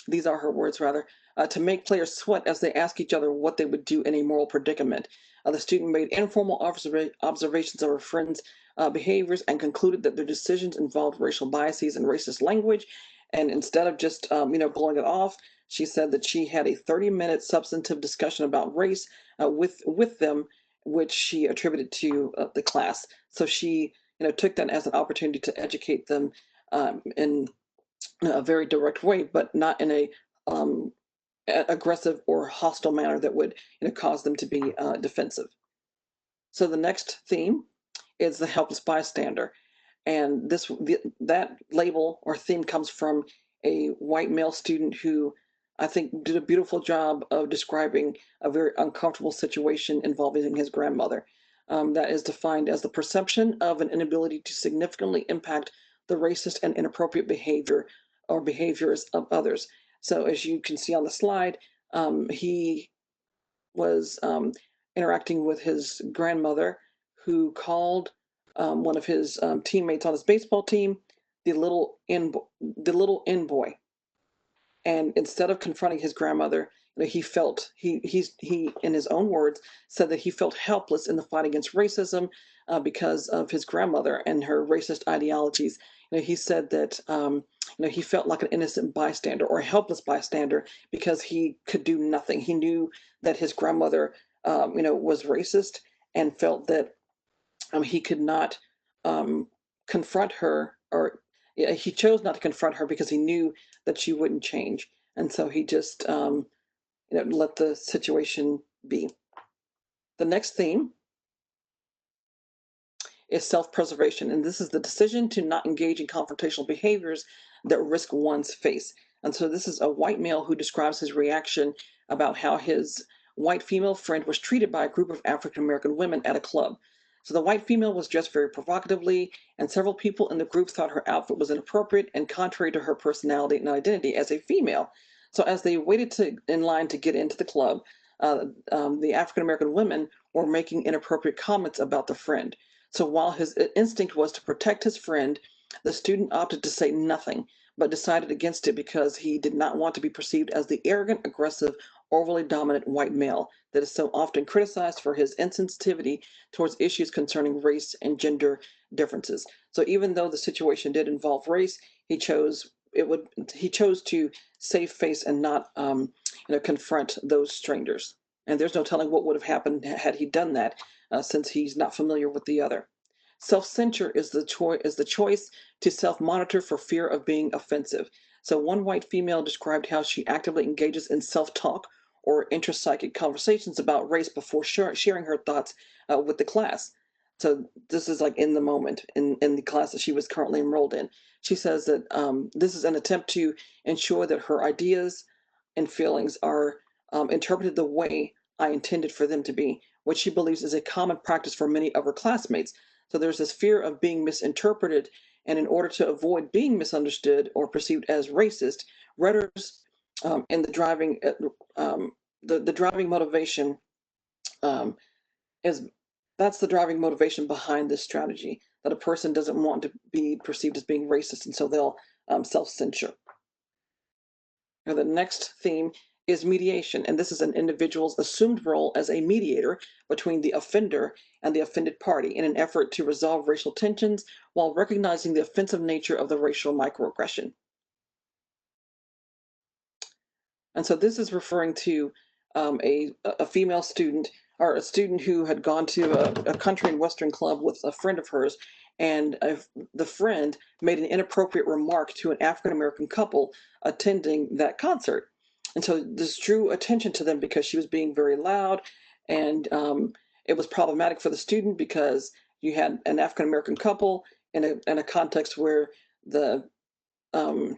[SPEAKER 2] these are her words rather, to make players sweat as they ask each other what they would do in a moral predicament. The student made informal observations of her friends' behaviors and concluded that their decisions involved racial biases and racist language. And instead of just, blowing it off, she said that she had a 30-minute substantive discussion about race with them, which she attributed to the class. So she, took that as an opportunity to educate them in a very direct way, but not in a aggressive or hostile manner that would, cause them to be defensive. So the next theme is the helpless bystander. And that label or theme comes from a white male student who I think did a beautiful job of describing a very uncomfortable situation involving his grandmother. That is defined as the perception of an inability to significantly impact the racist and inappropriate behavior or behaviors of others. So as you can see on the slide, he was interacting with his grandmother, who called one of his teammates on his baseball team the little N boy. And instead of confronting his grandmother, he felt he in his own words said that he felt helpless in the fight against racism because of his grandmother and her racist ideologies. He said that he felt like an innocent bystander or a helpless bystander because he could do nothing. He knew that his grandmother, was racist and felt that he could not confront her, or he chose not to confront her because he knew that she wouldn't change, and so he just let the situation be. The next theme is self-preservation, and this is the decision to not engage in confrontational behaviors that risk one's face. And so this is a white male who describes his reaction about how his white female friend was treated by a group of African American women at a club. So the white female was dressed very provocatively, and several people in the group thought her outfit was inappropriate and contrary to her personality and identity as a female. So as they waited in line to get into the club, the African American women were making inappropriate comments about the friend. So while his instinct was to protect his friend, the student opted to say nothing, but decided against it because he did not want to be perceived as the arrogant, aggressive, overly dominant white male that is so often criticized for his insensitivity towards issues concerning race and gender differences. So even though the situation did involve race, he chose to save face and not confront those strangers. And there's no telling what would have happened had he done that. since he's not familiar with the other. Self-censure is the choice to self-monitor for fear of being offensive. So one white female described how she actively engages in self-talk or intrapsychic conversations about race before sharing her thoughts with the class. So this is like in the moment in the class that she was currently enrolled in. She says that this is an attempt to ensure that her ideas and feelings are interpreted the way I intended for them to be, which she believes is a common practice for many of her classmates. So there's this fear of being misinterpreted, and in order to avoid being misunderstood or perceived as racist, rhetorics and the driving motivation um, is that's the driving motivation behind this strategy, that a person doesn't want to be perceived as being racist, and so they'll self-censure. Now, the next theme is mediation, and this is an individual's assumed role as a mediator between the offender and the offended party in an effort to resolve racial tensions while recognizing the offensive nature of the racial microaggression. And so this is referring to a female student, or a student who had gone to a country and western club with a friend of hers, and the friend made an inappropriate remark to an African American couple attending that concert. And so this drew attention to them because she was being very loud, and it was problematic for the student because you had an African American couple in a context where the I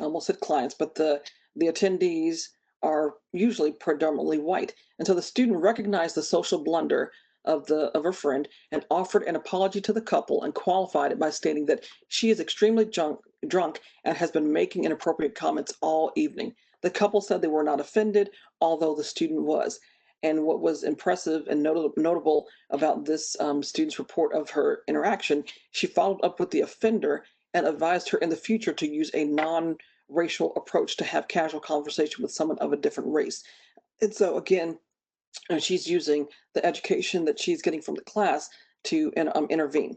[SPEAKER 2] almost said clients, but the attendees are usually predominantly white. And so the student recognized the social blunder of her friend and offered an apology to the couple and qualified it by stating that she is extremely drunk and has been making inappropriate comments all evening. The couple said they were not offended, although the student was. And what was impressive and notable about this student's report of her interaction, she followed up with the offender and advised her in the future to use a non-racial approach to have casual conversation with someone of a different race. And so again, she's using the education that she's getting from the class to intervene.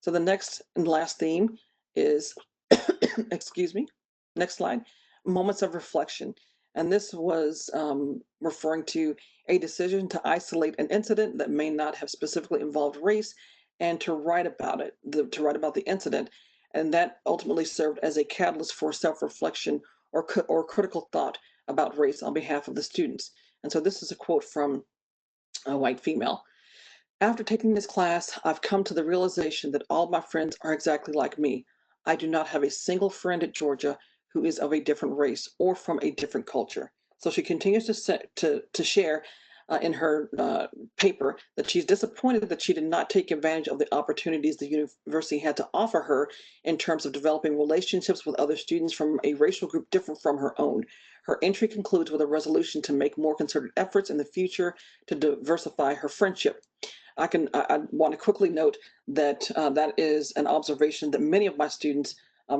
[SPEAKER 2] So the next and last theme is, excuse me, next slide, moments of reflection. And this was referring to a decision to isolate an incident that may not have specifically involved race and to write about it, to write about the incident. And that ultimately served as a catalyst for self-reflection or critical thought about race on behalf of the students. And so this is a quote from a white female. After taking this class, I've come to the realization that all my friends are exactly like me. I do not have a single friend at Georgia who is of a different race or from a different culture. So she continues to share in her paper that she's disappointed that she did not take advantage of the opportunities the university had to offer her in terms of developing relationships with other students from a racial group different from her own. Her entry concludes with a resolution to make more concerted efforts in the future to diversify her friendship. I want to quickly note that that is an observation that many of my students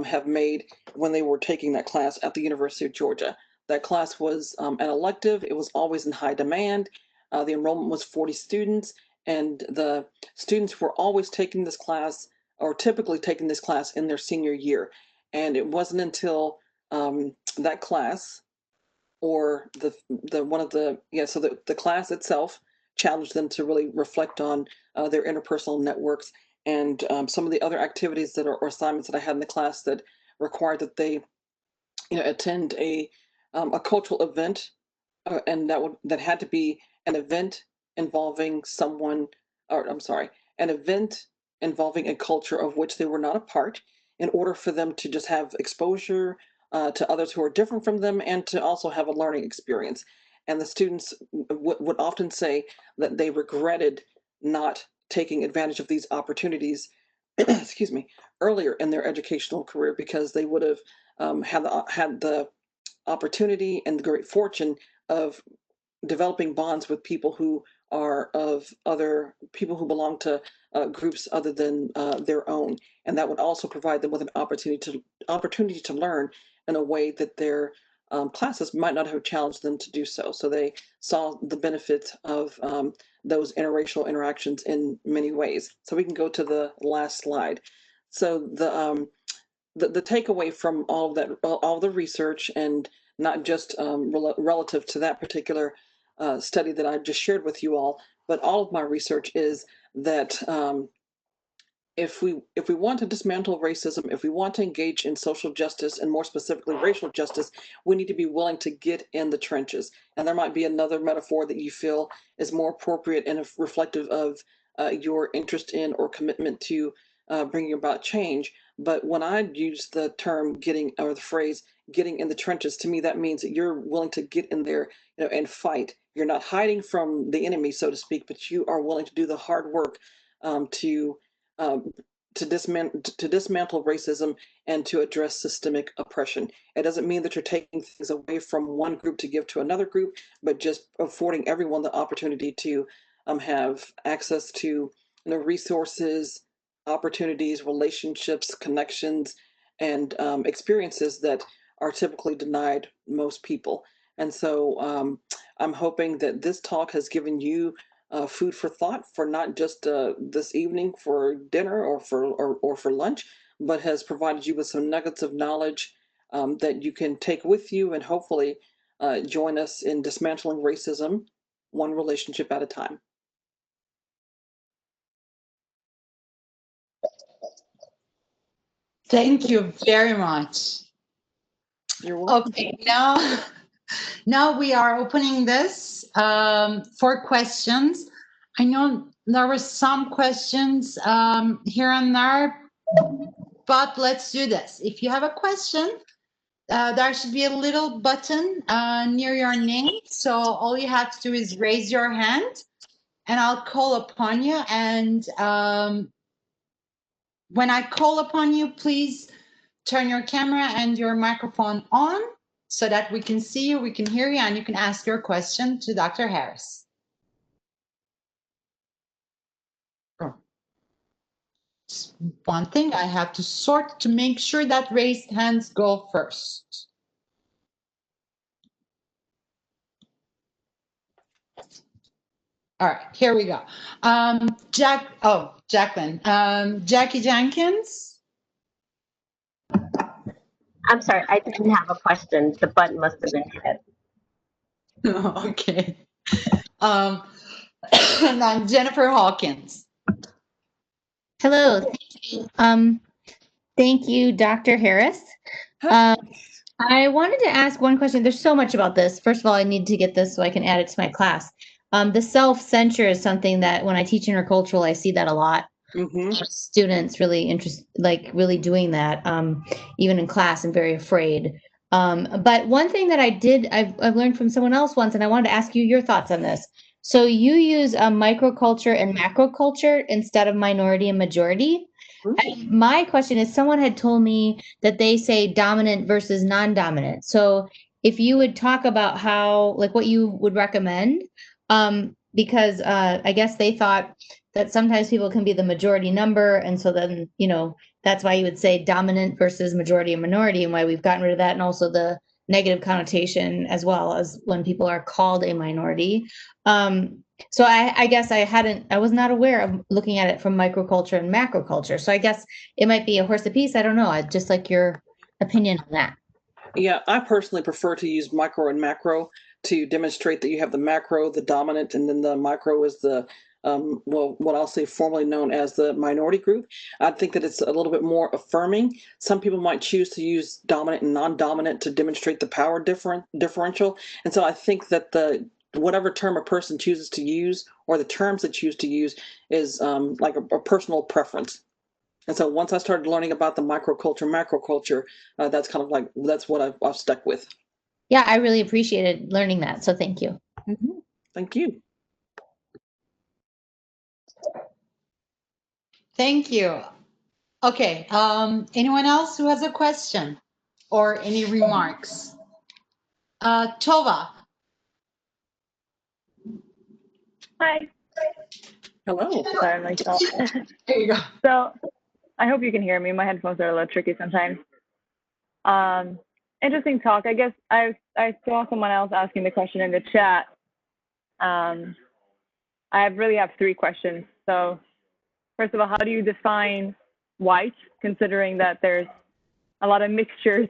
[SPEAKER 2] have made when they were taking that class at the University of Georgia. That class was an elective. It was always in high demand. The enrollment was 40 students, and the students were always taking this class, or typically taking this class in their senior year. And it wasn't until that class, or the one of the so the class itself challenged them to really reflect on their interpersonal networks, and some of the other activities that are, or assignments that I had in the class that required that they attend a cultural event, and that had to be an event involving someone, or I'm sorry, an event involving a culture of which they were not a part, in order for them to just have exposure to others who are different from them and to also have a learning experience. And the students would often say that they regretted not taking advantage of these opportunities, excuse me, earlier in their educational career, because they would have had the opportunity and the great fortune of developing bonds with people who are of other people who belong to groups other than their own, and that would also provide them with an opportunity to learn in a way that their classes might not have challenged them to do so. So they saw the benefits of those interracial interactions in many ways. So we can go to the last slide. So the takeaway from all of that, all the research, and not just relative to that particular study that I just shared with you all, but all of my research is that if we want to dismantle racism, if we want to engage in social justice and more specifically racial justice, we need to be willing to get in the trenches. And there might be another metaphor that you feel is more appropriate and reflective of your interest in or commitment to bringing about change. But when I use the term getting or the phrase getting in the trenches, to me that means that you're willing to get in there, and fight. You're not hiding from the enemy, so to speak, but you are willing to do the hard work to um, dismantle racism and to address systemic oppression. It doesn't mean that you're taking things away from one group to give to another group, but just affording everyone the opportunity to have access to resources, opportunities, relationships, connections, and experiences that are typically denied most people. And so I'm hoping that this talk has given you food for thought for not just this evening for dinner or for lunch, but has provided you with some nuggets of knowledge that you can take with you and hopefully join us in dismantling racism one relationship at a time.
[SPEAKER 1] Thank you very much.
[SPEAKER 2] You're welcome.
[SPEAKER 1] Okay, now we are opening this for questions. I know there were some questions here and there, but let's do this. If you have a question, there should be a little button near your name. So all you have to do is raise your hand and I'll call upon you. And when I call upon you, please turn your camera and your microphone on so that we can see you, we can hear you, and you can ask your question to Dr. Harris. Just one thing, I have to sort to make sure that raised hands go first. All right, here we go. Jacqueline. Jackie Jenkins.
[SPEAKER 3] I'm sorry, I didn't have a question. The button must have been hit.
[SPEAKER 1] Okay. And I'm Jennifer Hawkins.
[SPEAKER 4] Hello. Thank you, Dr. Harris. I wanted to ask one question. There's so much about this. First of all, I need to get this so I can add it to my class. The self-censure is something that when I teach intercultural, I see that a lot. Students really really doing that, even in class, and very afraid. But one thing that I've learned from someone else once, and I wanted to ask you your thoughts on this. So you use microculture and macroculture instead of minority and majority. And my question is, someone had told me that they say dominant versus non-dominant. So if you would talk about how, like, what you would recommend, because I guess they thought that sometimes people can be the majority number. And so then, that's why you would say dominant versus majority and minority, and why we've gotten rid of that. And also the negative connotation as well as when people are called a minority. So I guess I was not aware of looking at it from microculture and macroculture. So I guess it might be a horse apiece. I don't know. I'd just like your opinion on that.
[SPEAKER 2] Yeah, I personally prefer to use micro and macro to demonstrate that you have the macro, the dominant, and then the micro is the what I'll say formerly known as the minority group. I think that it's a little bit more affirming. Some people might choose to use dominant and non-dominant to demonstrate the power differential. And so I think that whatever term a person chooses to use, or the terms they choose to use, is like a personal preference. And so once I started learning about the microculture, macroculture, that's kind of that's what I've stuck with.
[SPEAKER 4] Yeah, I really appreciated learning that. So thank you.
[SPEAKER 2] Thank you.
[SPEAKER 1] Thank you. Okay. Anyone else who has a question or any remarks? Tova.
[SPEAKER 5] Hi.
[SPEAKER 2] Hello.
[SPEAKER 5] Sorry, myself.
[SPEAKER 1] There you go.
[SPEAKER 5] So I hope you can hear me. My headphones are a little tricky sometimes. Interesting talk. I guess I saw someone else asking the question in the chat. I really have three questions. So first of all, how do you define white, considering that there's a lot of mixtures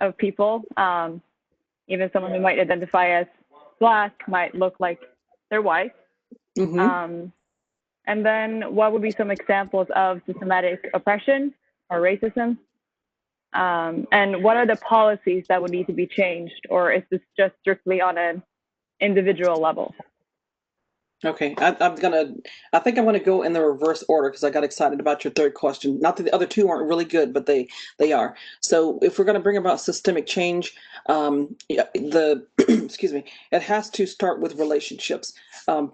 [SPEAKER 5] of people? Even someone who might identify as Black might look like they're white. And then what would be some examples of systematic oppression or racism? And what are the policies that would need to be changed, or is this just strictly on an individual level?
[SPEAKER 2] Okay, I think I'm gonna go in the reverse order because I got excited about your third question. Not that the other two aren't really good, but they are. So if we're gonna bring about systemic change, excuse me, it has to start with relationships,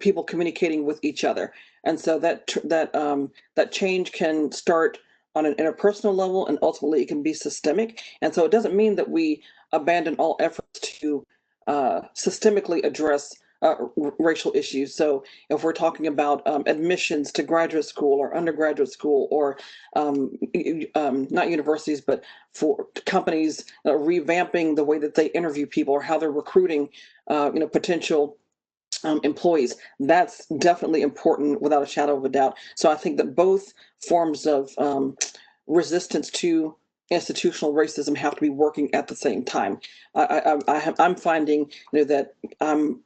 [SPEAKER 2] people communicating with each other, and so that change can start on an interpersonal level, and ultimately it can be systemic. And so it doesn't mean that we abandon all efforts to systemically address racial issues. So if we're talking about admissions to graduate school or undergraduate school, or not universities, but for companies revamping the way that they interview people or how they're recruiting, potential employees, that's definitely important without a shadow of a doubt. So I think that both forms of resistance to institutional racism have to be working at the same time. I'm finding, that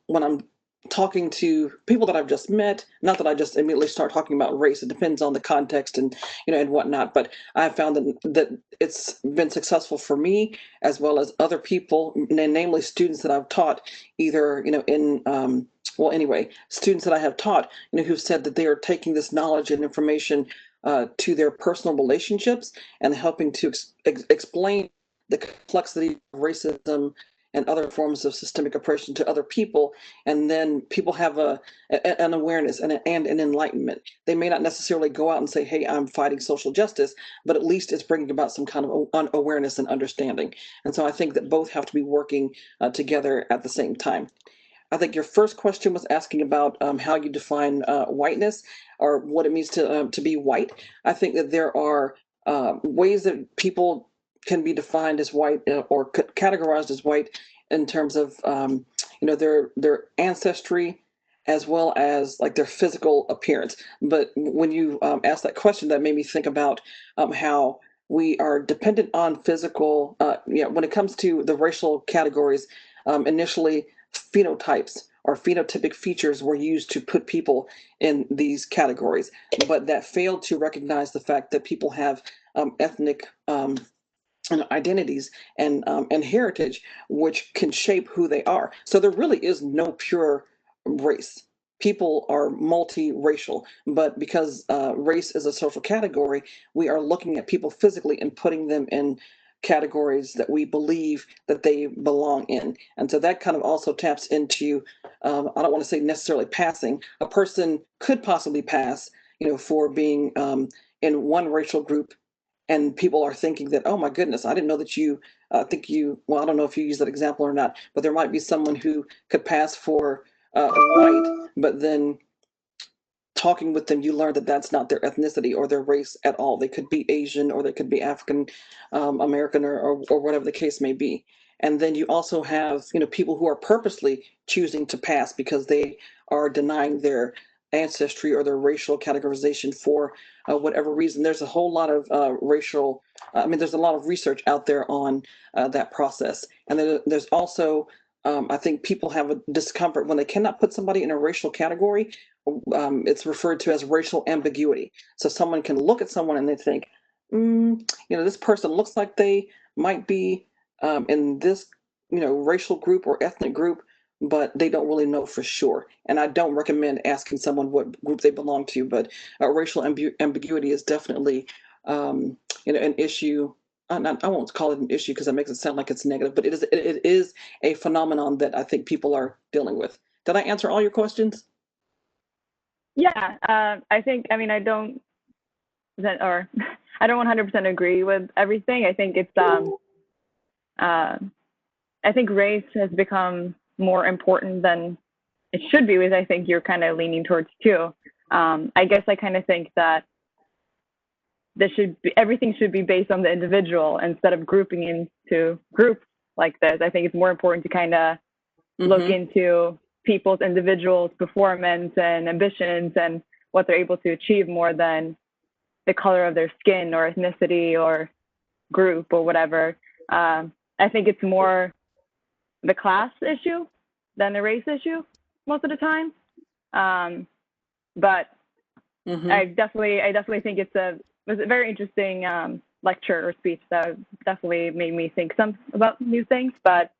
[SPEAKER 2] when I'm talking to people that I've just met, not that I just immediately start talking about race. It depends on the context and and whatnot. But I've found that it's been successful for me as well as other people, namely students that I've taught, either in students that I have taught, who've said that they are taking this knowledge and information to their personal relationships and helping to explain the complexity of racism and other forms of systemic oppression to other people. And then people have an awareness and an enlightenment. They may not necessarily go out and say, hey, I'm fighting social justice, but at least it's bringing about some kind of awareness and understanding. And so I think that both have to be working together at the same time. I think your first question was asking about how you define whiteness, or what it means to be white. I think that there are ways that people can be defined as white, or categorized as white, in terms of their ancestry, as well as like their physical appearance. But when you asked that question, that made me think about how we are dependent on physical. When it comes to the racial categories, initially phenotypes or phenotypic features were used to put people in these categories, but that failed to recognize the fact that people have ethnic identities and heritage, which can shape who they are. So there really is no pure race. People are multiracial, but because race is a social category, we are looking at people physically and putting them in categories that we believe that they belong in. And so that kind of also taps into, I don't want to say necessarily passing. A person could possibly pass, for being in one racial group, and people are thinking that, oh my goodness, I didn't know that you well, I don't know if you use that example or not, but there might be someone who could pass for white, but then talking with them, you learn that that's not their ethnicity or their race at all. They could be Asian, or they could be African American, or whatever the case may be. And then you also have, people who are purposely choosing to pass because they are denying their ancestry or their racial categorization for whatever reason. There's a whole lot of there's a lot of research out there on that process. And then there's also, I think people have a discomfort when they cannot put somebody in a racial category. It's referred to as racial ambiguity. So someone can look at someone and they think, this person looks like they might be in this, racial group or ethnic group, but they don't really know for sure. And I don't recommend asking someone what group they belong to, but racial ambiguity is definitely, an issue. I won't call it an issue because that makes it sound like it's negative, but it is a phenomenon that I think people are dealing with. Did I answer all your questions?
[SPEAKER 5] Yeah, I think, I don't, or I don't 100% agree with everything. I think it's, I think race has become more important than it should be, which I think you're kind of leaning towards too. I guess I kind of think that everything should be based on the individual instead of grouping into groups like this. I think it's more important to kind of look into people's individuals' performance and ambitions and what they're able to achieve, more than the color of their skin or ethnicity or group or whatever. I think it's more the class issue than the race issue most of the time. but
[SPEAKER 2] Mhm.
[SPEAKER 5] I definitely think it was a very interesting lecture or speech that definitely made me think about new things. But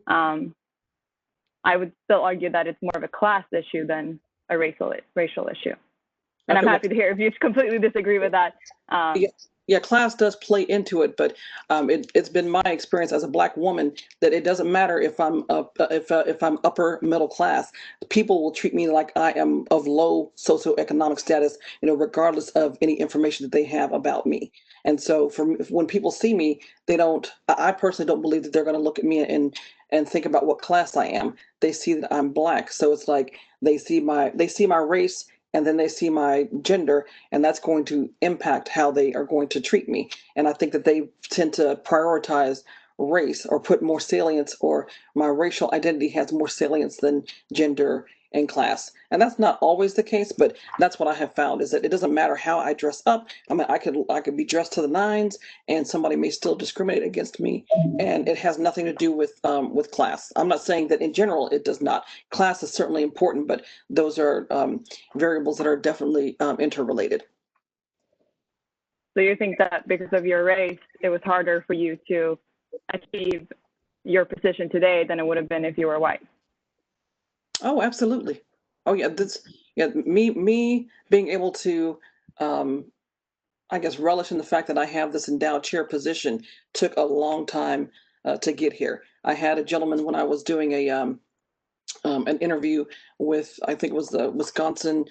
[SPEAKER 5] I would still argue that it's more of a class issue than a racial issue. And I'm happy to hear if you completely disagree with that.
[SPEAKER 2] Yeah, class does play into it, but it's been my experience as a Black woman that it doesn't matter if I'm if I'm upper middle class. People will treat me like I am of low socioeconomic status, regardless of any information that they have about me. And so, when people see me, they don't. I personally don't believe that they're going to look at me and think about what class I am. They see that I'm Black, so it's like they see my race, and then they see my gender, and that's going to impact how they are going to treat me. And I think that they tend to prioritize race or put more salience, or my racial identity has more salience than gender and class. And that's not always the case, but that's what I have found, is that it doesn't matter how I dress up. I mean, I could be dressed to the nines and somebody may still discriminate against me, and it has nothing to do with class. I'm not saying that in general it does not. Class is certainly important, but those are variables that are definitely interrelated.
[SPEAKER 5] So you think that because of your race, it was harder for you to achieve your position today than it would have been if you were white?
[SPEAKER 2] Oh, absolutely. Oh yeah, me being able to I guess relish in the fact that I have this endowed chair position took a long time to get here. I had a gentleman when I was doing an interview with, I think it was the Wisconsin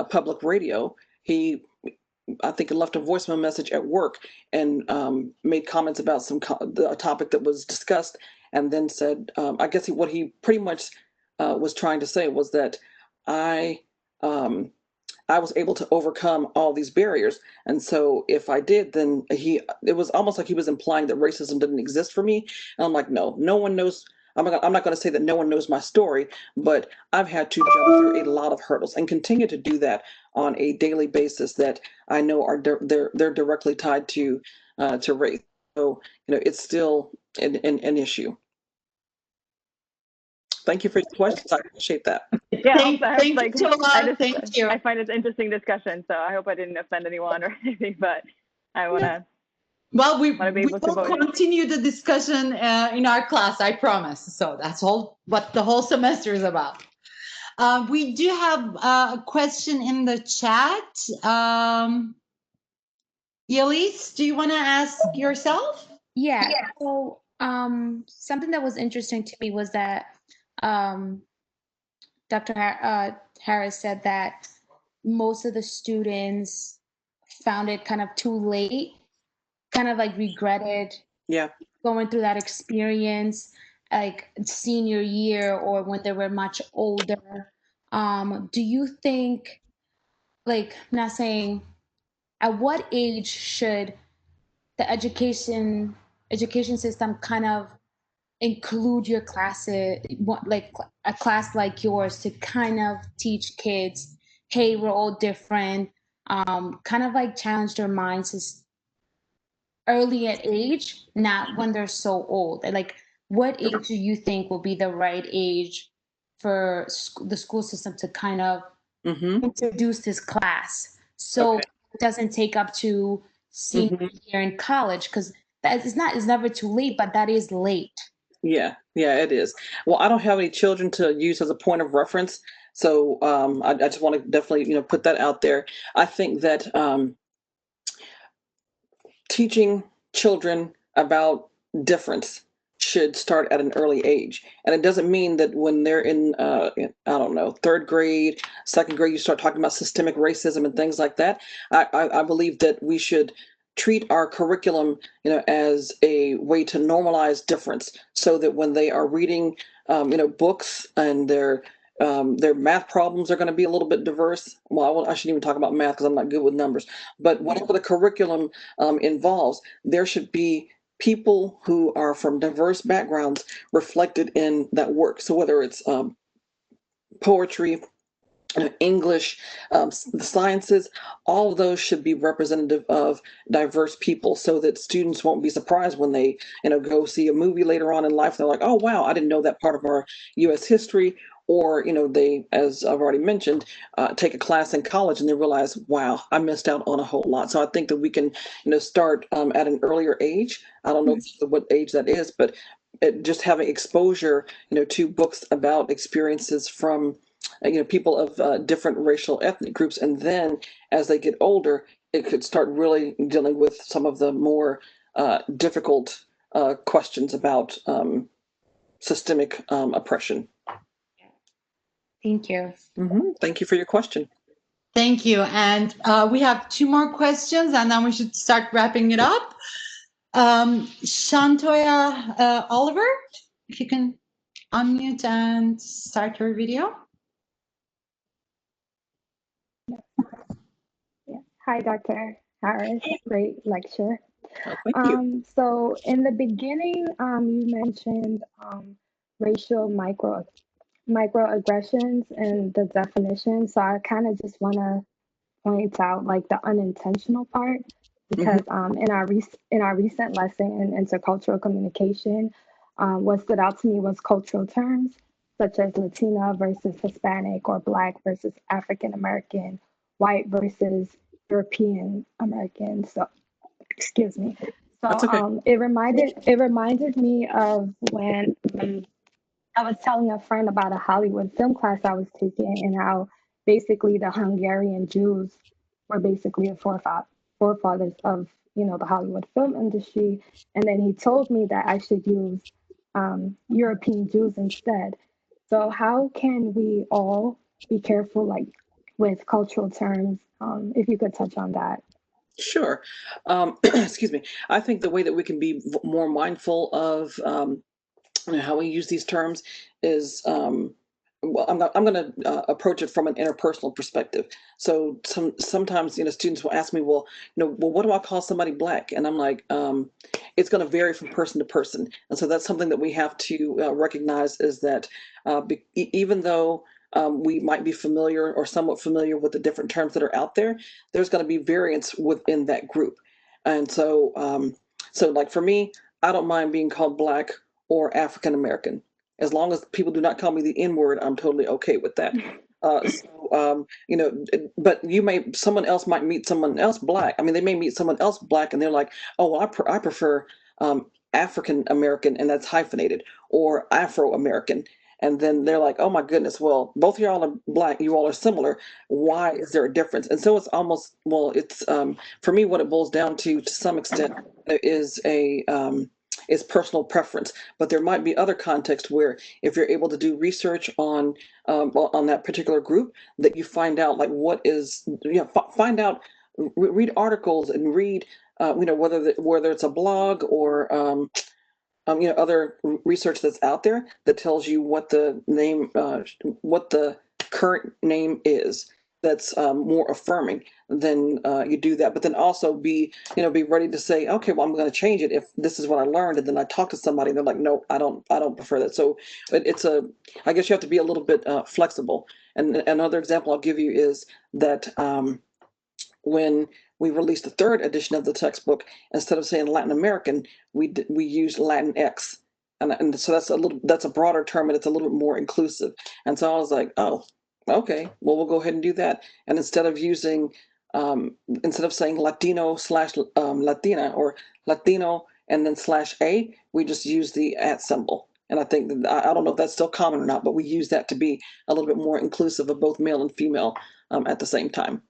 [SPEAKER 2] Public Radio. I think he left a voicemail message at work and made comments about a topic that was discussed, and then said, I guess what he pretty much was trying to say was that I um, I was able to overcome all these barriers. And so if I did, then it was almost like he was implying that racism didn't exist for me. And I'm like, no one knows. I'm not going to say that no one knows my story, but I've had to jump through a lot of hurdles and continue to do that on a daily basis that I know are they're directly tied to race. So it's still an issue. Thank you for your questions. I appreciate that.
[SPEAKER 5] Yeah,
[SPEAKER 1] Thank you so much. Thank you.
[SPEAKER 5] I find it an interesting discussion, so I hope I didn't offend anyone or anything, but I want to.
[SPEAKER 1] Well, we
[SPEAKER 5] be able to
[SPEAKER 1] will continue the discussion in our class, I promise. So that's what the whole semester is about. We do have a question in the chat. Elise, do you want to ask yourself?
[SPEAKER 6] Yeah. So something that was interesting to me was that Dr. Harris said that most of the students found it kind of too late, kind of like regretted going through that experience, like senior year or when they were much older. Do you think, like, not saying at what age should the education system kind of include your classes, like a class like yours, to kind of teach kids, hey, we're all different, kind of like challenge their minds as early at age, not when they're so old? Like, what age do you think will be the right age for the school system to kind of introduce this class, so it doesn't take up to senior year in college? Because it's never too late, but that is late.
[SPEAKER 2] Yeah, it is. Well, I don't have any children to use as a point of reference, so I just want to definitely put that out there. I think that teaching children about difference should start at an early age, and it doesn't mean that when they're in I don't know, third grade, second grade, you start talking about systemic racism and things like that. I believe that we should treat our curriculum, as a way to normalize difference, so that when they are reading, books, and their math problems are going to be a little bit diverse. Well, I shouldn't even talk about math because I'm not good with numbers. But whatever the curriculum involves, there should be people who are from diverse backgrounds reflected in that work. So whether it's poetry, English, the sciences, all of those should be representative of diverse people, so that students won't be surprised when they go see a movie later on in life. They're like, oh wow, I didn't know that part of our U.S. history or they, as I've already mentioned, take a class in college and they realize, wow, I missed out on a whole lot. So I think that we can start at an earlier age. I don't know what age that is, but just having exposure to books about experiences from people of different racial ethnic groups, and then as they get older, it could start really dealing with some of the more difficult questions about systemic oppression.
[SPEAKER 6] Thank you.
[SPEAKER 2] Thank you for your question.
[SPEAKER 1] Thank you. And we have 2 more questions, and then we should start wrapping it up. Shantoya Oliver, if you can unmute and start your video.
[SPEAKER 7] Yeah. Hi, Dr. Harris. Great lecture.
[SPEAKER 2] Oh, thank you.
[SPEAKER 7] So in the beginning, you mentioned racial microaggressions and the definition. So I kind of just want to point out like the unintentional part, because in our recent lesson in intercultural communication, what stood out to me was cultural terms such as Latina versus Hispanic, or Black versus African American, white versus European American. So excuse me. So
[SPEAKER 2] That's okay.
[SPEAKER 7] it reminded me of when I was telling a friend about a Hollywood film class I was taking, and how basically the Hungarian Jews were basically the forefathers of the Hollywood film industry. And then he told me that I should use European Jews instead. So how can we all be careful, like with cultural terms? If you could touch on that.
[SPEAKER 2] Sure. Excuse me. I think the way that we can be more mindful of how we use these terms is, well, I'm going to approach it from an interpersonal perspective. So sometimes students will ask me, well, what do I call somebody Black? And I'm like, it's going to vary from person to person. And so that's something that we have to recognize, is that even though we might be familiar or somewhat familiar with the different terms that are out there, there's going to be variance within that group. And so, so like for me, I don't mind being called Black or African American. As long as people do not call me the N word, I'm totally okay with that. But someone else might meet someone else Black. I mean, they may meet someone else Black and they're like, oh, well, I prefer African American, and that's hyphenated, or Afro American. And then they're like, oh my goodness, well, both of y'all are Black, you all are similar. Why is there a difference? And so it's almost, well, it's for me, what it boils down to some extent, is personal preference. But there might be other contexts where, if you're able to do research on that particular group, that you find out like what is, find out, read articles and read, whether it's a blog or other research that's out there that tells you what the name, what the current name is, that's more affirming, then you do that. But then also be ready to say, okay, well, I'm going to change it if this is what I learned. And then I talk to somebody and they're like, no, I don't prefer that. So I guess you have to be a little bit flexible. And another example I'll give you is that when we released the 3rd edition of the textbook, instead of saying Latin American, we used Latinx. And so that's a broader term, and it's a little bit more inclusive. And so I was like, oh, okay, well, we'll go ahead and do that. And instead of saying Latino / Latina, or Latino and then /A, we just use the @ symbol. And I think that, I don't know if that's still common or not, but we use that to be a little bit more inclusive of both male and female at the same time.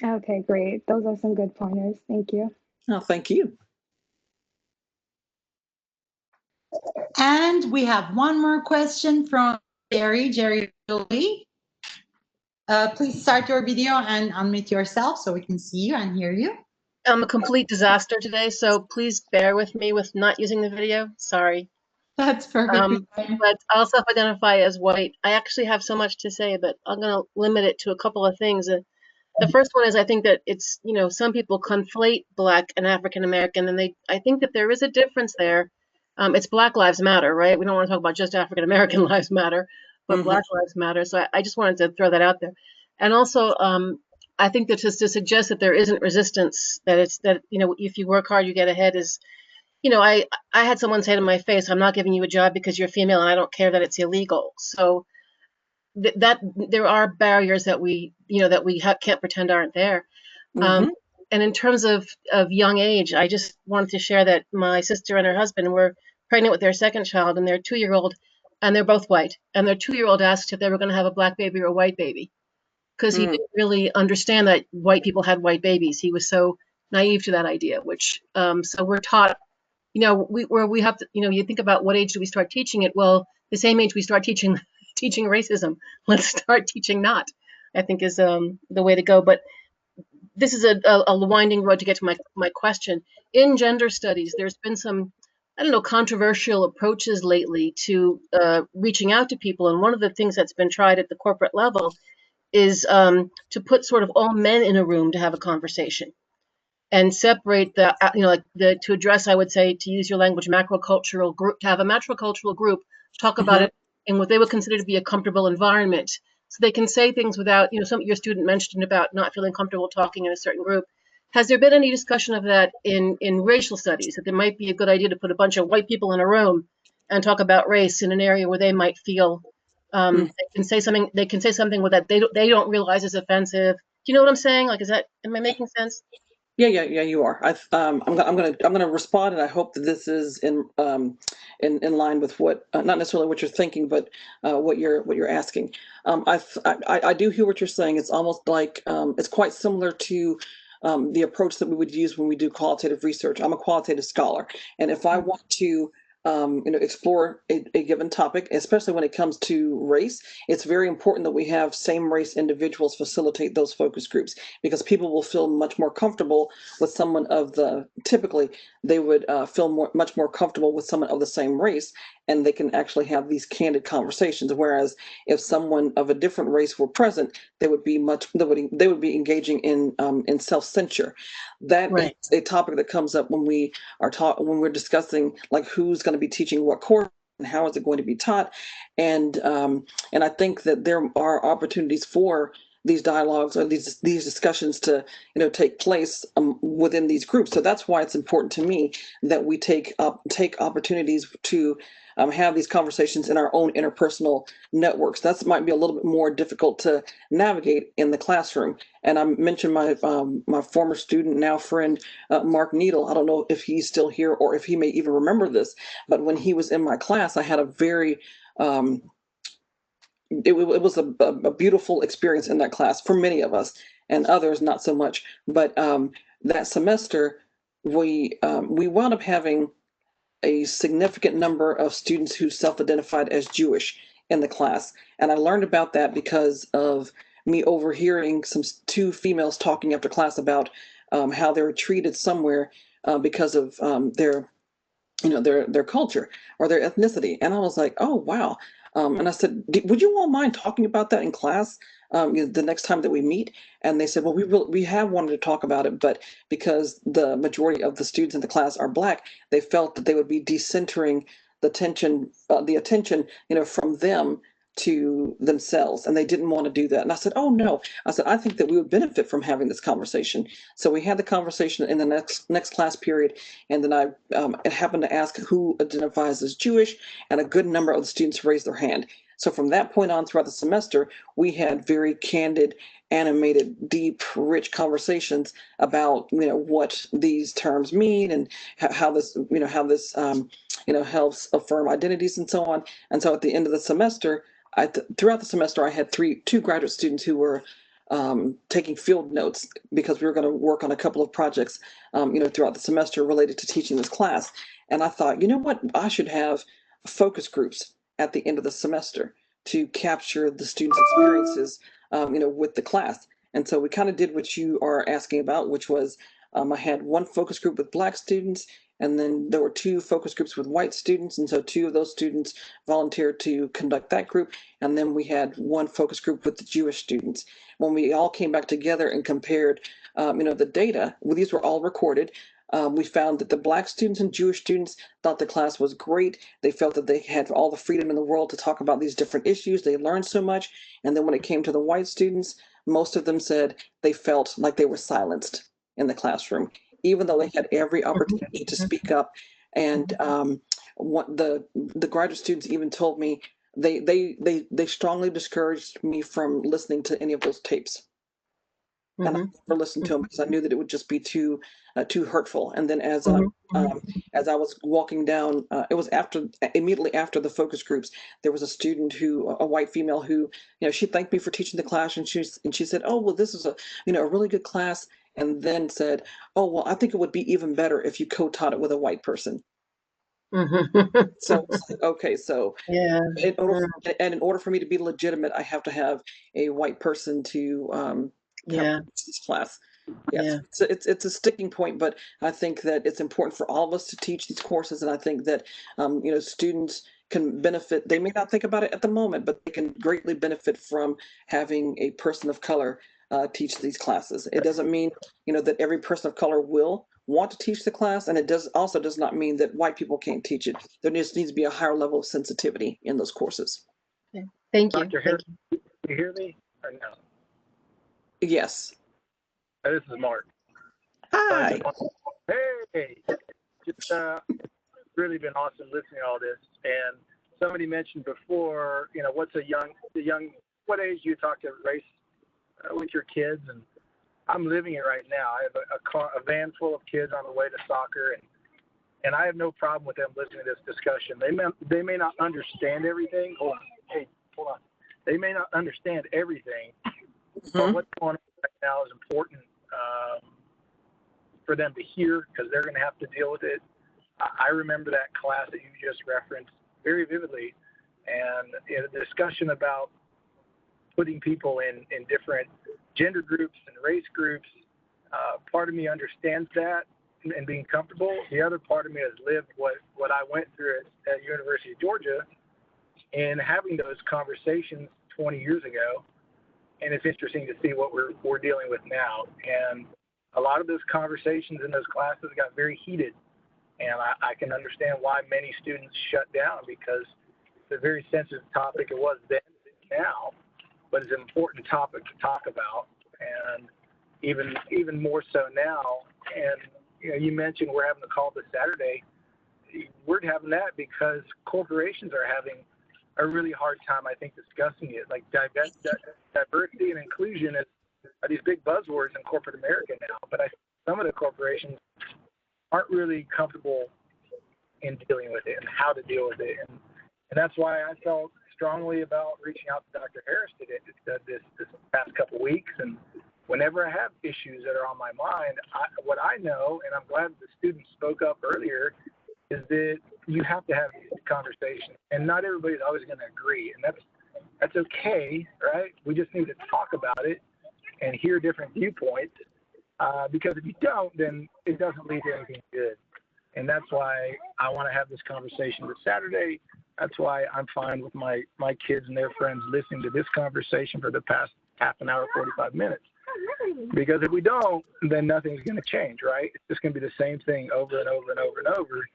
[SPEAKER 7] Okay, great. Those are some good pointers. Thank you.
[SPEAKER 2] Oh, thank you.
[SPEAKER 1] And we have one more question from Jerry Bilge. Please start your video and unmute yourself so we can see you and hear you.
[SPEAKER 8] I'm a complete disaster today, so please bear with me with not using the video. Sorry.
[SPEAKER 1] That's perfect.
[SPEAKER 8] But I'll self-identify as white. I actually have so much to say, but I'm going to limit it to a couple of things. The first one is, I think that it's, some people conflate Black and African American, and I think that there is a difference there. It's Black Lives Matter, right? We don't want to talk about just African American lives matter, but Black Lives Matter. So I just wanted to throw that out there. And also, I think that just to suggest that there isn't resistance, that if you work hard, you get ahead, is I had someone say to my face, "I'm not giving you a job because you're female, and I don't care that it's illegal." So that there are barriers that we can't pretend aren't there. And in terms of young age, I just wanted to share that my sister and her husband were pregnant with their second child, and their 2-year-old, and they're both white, and their 2-year-old asked if they were going to have a black baby or a white baby, because he didn't really understand that white people had white babies. He was so naive to that idea, which so we're taught, we have to, you think about what age do we start teaching it? Well, the same age we start teaching racism. Let's start teaching not, I think, is the way to go. But this is a winding road to get to my question. In gender studies, there's been some, I don't know, controversial approaches lately to reaching out to people. And one of the things that's been tried at the corporate level is to put sort of all men in a room to have a conversation and separate to address, I would say, to use your language, macrocultural group, to have a macrocultural group talk about it in what they would consider to be a comfortable environment. So they can say things without, some your student mentioned about not feeling comfortable talking in a certain group. Has there been any discussion of that in racial studies, that there might be a good idea to put a bunch of white people in a room and talk about race in an area where they might feel they can say something with that they don't realize is offensive? Do you know what I'm saying? Like, am I making sense?
[SPEAKER 2] Yeah, you are. I'm gonna respond, and I hope that this is in line with what, not necessarily what you're thinking, but what you're asking. I do hear what you're saying. It's almost like it's quite similar to the approach that we would use when we do qualitative research. I'm a qualitative scholar, and if I want to explore a given topic, especially when it comes to race, it's very important that we have same race individuals facilitate those focus groups, because people will feel much more comfortable with someone typically they would feel much more comfortable with someone of the same race, and they can actually have these candid conversations. Whereas if someone of a different race were present, they would be engaging in self-censure. That
[SPEAKER 8] Right.
[SPEAKER 2] is a topic that comes up when we're discussing, like, who's going to be teaching what course and how is it going to be taught. And I think that there are opportunities for these dialogues or these discussions to take place within these groups. So that's why it's important to me that we take opportunities to have these conversations in our own interpersonal networks. That might be a little bit more difficult to navigate in the classroom. And I mentioned my former student, now friend, Mark Needle. I don't know if he's still here or if he may even remember this, but when he was in my class, I had a very it was a beautiful experience in that class for many of us, and others not so much. But that semester, we wound up having a significant number of students who self-identified as Jewish in the class. And I learned about that because of me overhearing two females talking after class about how they were treated somewhere because of their culture or their ethnicity. And I was like, oh, wow. And I said, would you all mind talking about that in class the next time that we meet? And they said, well, we have wanted to talk about it, but because the majority of the students in the class are Black, they felt that they would be decentering the attention, from them to themselves, and they didn't want to do that. And I said, oh no. I said, I think that we would benefit from having this conversation. So we had the conversation in the next class period, and then I happened to ask who identifies as Jewish, and a good number of the students raised their hand. So from that point on throughout the semester, we had very candid, animated, deep, rich conversations about what these terms mean and how this helps affirm identities and so on. And so at the end of the semester, throughout the semester, I had two graduate students who were taking field notes because we were going to work on a couple of projects, throughout the semester related to teaching this class. And I thought, you know what, I should have focus groups at the end of the semester to capture the students' experiences, with the class. And so we kind of did what you are asking about, which was I had one focus group with Black students, and then there were two focus groups with white students. And so two of those students volunteered to conduct that group. And then we had one focus group with the Jewish students. When we all came back together and compared, the data, these were all recorded. We found that the Black students and Jewish students thought the class was great. They felt that they had all the freedom in the world to talk about these different issues. They learned so much. And then when it came to the white students, most of them said they felt like they were silenced in the classroom, even though they had every opportunity to speak up And what the graduate students even told me, they strongly discouraged me from listening to any of those tapes. And I never listened to them because I knew that it would just be too hurtful. And then as I was walking down, it was immediately after the focus groups, there was a student a white female who, she thanked me for teaching the class, and she said, "Oh, well, this is a really good class," and then said, "Oh, well, I think it would be even better if you co-taught it with a white person." So it's like, okay, so in order for me to be legitimate, I have to have a white person to teach this class. Yes, it's a sticking point, but I think that it's important for all of us to teach these courses, and I think that students can benefit. They may not think about it at the moment, but they can greatly benefit from having a person of color teach these classes. It doesn't mean that every person of color will want to teach the class, and it does not mean that white people can't teach it. There just needs to be a higher level of sensitivity in those courses.
[SPEAKER 8] Okay. Thank you.
[SPEAKER 9] Dr. Harris, can you hear me or no?
[SPEAKER 2] Yes.
[SPEAKER 9] This is Mark.
[SPEAKER 2] Hi.
[SPEAKER 9] Hey, just really been awesome listening to all this. And somebody mentioned before, what's what age do you talk to race with your kids? And I'm living it right now. I have a van full of kids on the way to soccer, and I have no problem with them listening to this discussion. They may not understand everything. Hold on. They may not understand everything, but what's going on right now is important for them to hear, because they're going to have to deal with it. I remember that class that you just referenced very vividly, and the discussion about putting people in different gender groups and race groups. Part of me understands that and being comfortable. The other part of me has lived what I went through at University of Georgia, and having those conversations 20 years ago. And it's interesting to see what we're dealing with now. And a lot of those conversations in those classes got very heated. And I can understand why many students shut down, because it's a very sensitive topic. It was then, now, but it's an important topic to talk about, and even more so now. And you mentioned we're having a call this Saturday. We're having that because corporations are having a really hard time, I think, discussing it. Like diversity and inclusion are these big buzzwords in corporate America now, but I think some of the corporations aren't really comfortable in dealing with it and how to deal with it. And that's why I felt strongly about reaching out to Dr. Harris today, this past couple weeks. And whenever I have issues that are on my mind, what I know, and I'm glad the students spoke up earlier, is that you have to have these conversations, and not everybody's always going to agree, and that's okay, right? We just need to talk about it and hear different viewpoints, because if you don't, then it doesn't lead to anything good. And that's why I want to have this conversation this Saturday. That's why I'm fine with my kids and their friends listening to this conversation for the past half an hour, 45 minutes. Because if we don't, then nothing's going to change, right? It's just going to be the same thing over and over and over and over.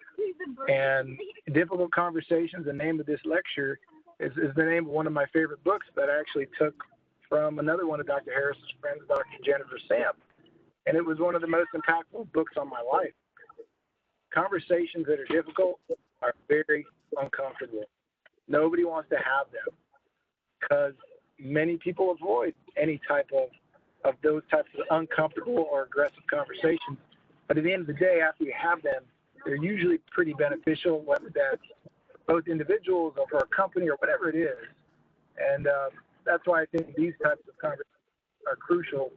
[SPEAKER 9] And Difficult Conversations, the name of this lecture, is the name of one of my favorite books that I actually took from another one of Dr. Harris's friends, Dr. Jennifer Samp. And it was one of the most impactful books on my life. Conversations that are difficult are very uncomfortable. Nobody wants to have them because many people avoid any type of those types of uncomfortable or aggressive conversations. But at the end of the day, after you have them, they're usually pretty beneficial, whether that's both individuals or for a company or whatever it is. And that's why I think these types of conversations are crucial,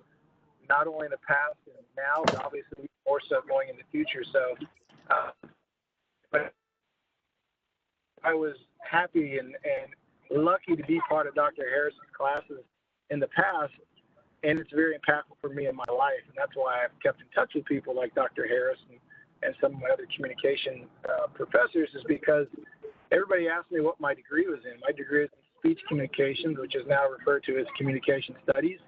[SPEAKER 9] not only in the past and now, but obviously more so going in the future. So, but I was happy and lucky to be part of Dr. Harris's classes in the past, and it's very impactful for me in my life. And that's why I've kept in touch with people like Dr. Harris and some of my other communication professors, is because everybody asked me what my degree was in. My degree is in speech communications, which is now referred to as communication studies.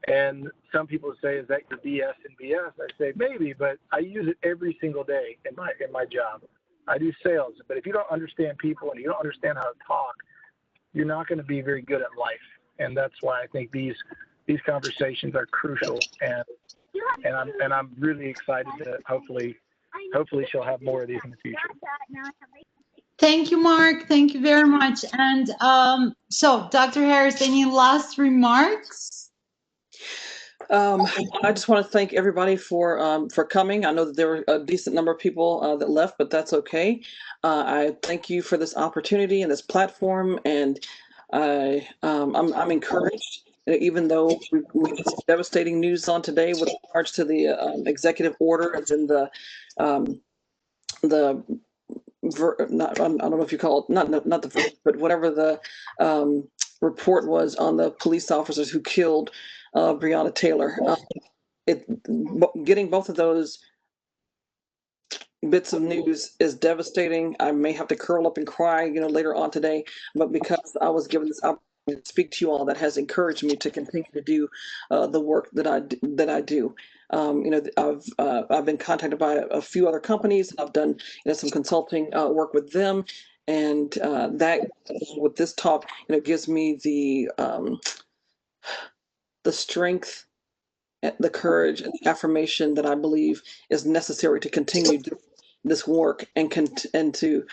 [SPEAKER 9] And some people say, is that your BS and BS? I say, maybe, but I use it every single day in my job. I do sales, but if you don't understand people and you don't understand how to talk, you're not going to be very good at life. And that's why I think these conversations are crucial. And I'm really excited to hopefully hopefully she'll have more of these in the future.
[SPEAKER 1] Thank you, Mark. Thank you very much. And so, Dr. Harris, any last remarks?
[SPEAKER 2] I just want to thank everybody for coming. I know that there were a decent number of people that left, but that's okay. I thank you for this opportunity and this platform, and I'm encouraged. Even though we had some devastating news on today with regards to the executive order and then the not, I don't know if you call it not the but whatever the report was on the police officers who killed Breonna Taylor. Getting both of those bits of news is devastating. I may have to curl up and cry, later on today, but because I was given this opportunity to speak to you all, that has encouraged me to continue to do the work that I do. I've been contacted by a few other companies. I've done some consulting work with them, and that with this talk, gives me the strength, the courage, and the affirmation that I believe is necessary to continue this work and to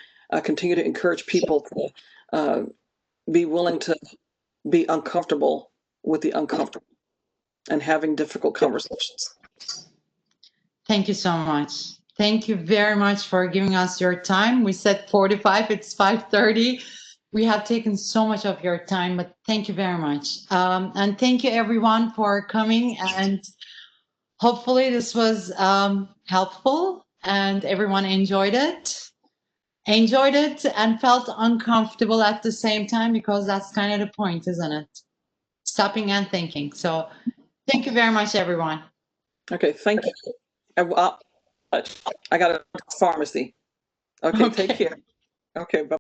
[SPEAKER 2] continue to encourage people to be willing to be uncomfortable with the uncomfortable and having difficult conversations.
[SPEAKER 1] Thank you so much. Thank you very much for giving us your time. We said 45, it's 5:30. We have taken so much of your time, but thank you very much. And thank you everyone for coming, and hopefully this was helpful and everyone enjoyed it and felt uncomfortable at the same time, because that's kind of the point, isn't it? Stopping and thinking. So thank you very much, everyone.
[SPEAKER 2] Okay, thank you. I got a pharmacy. Okay, take care. Okay, bye.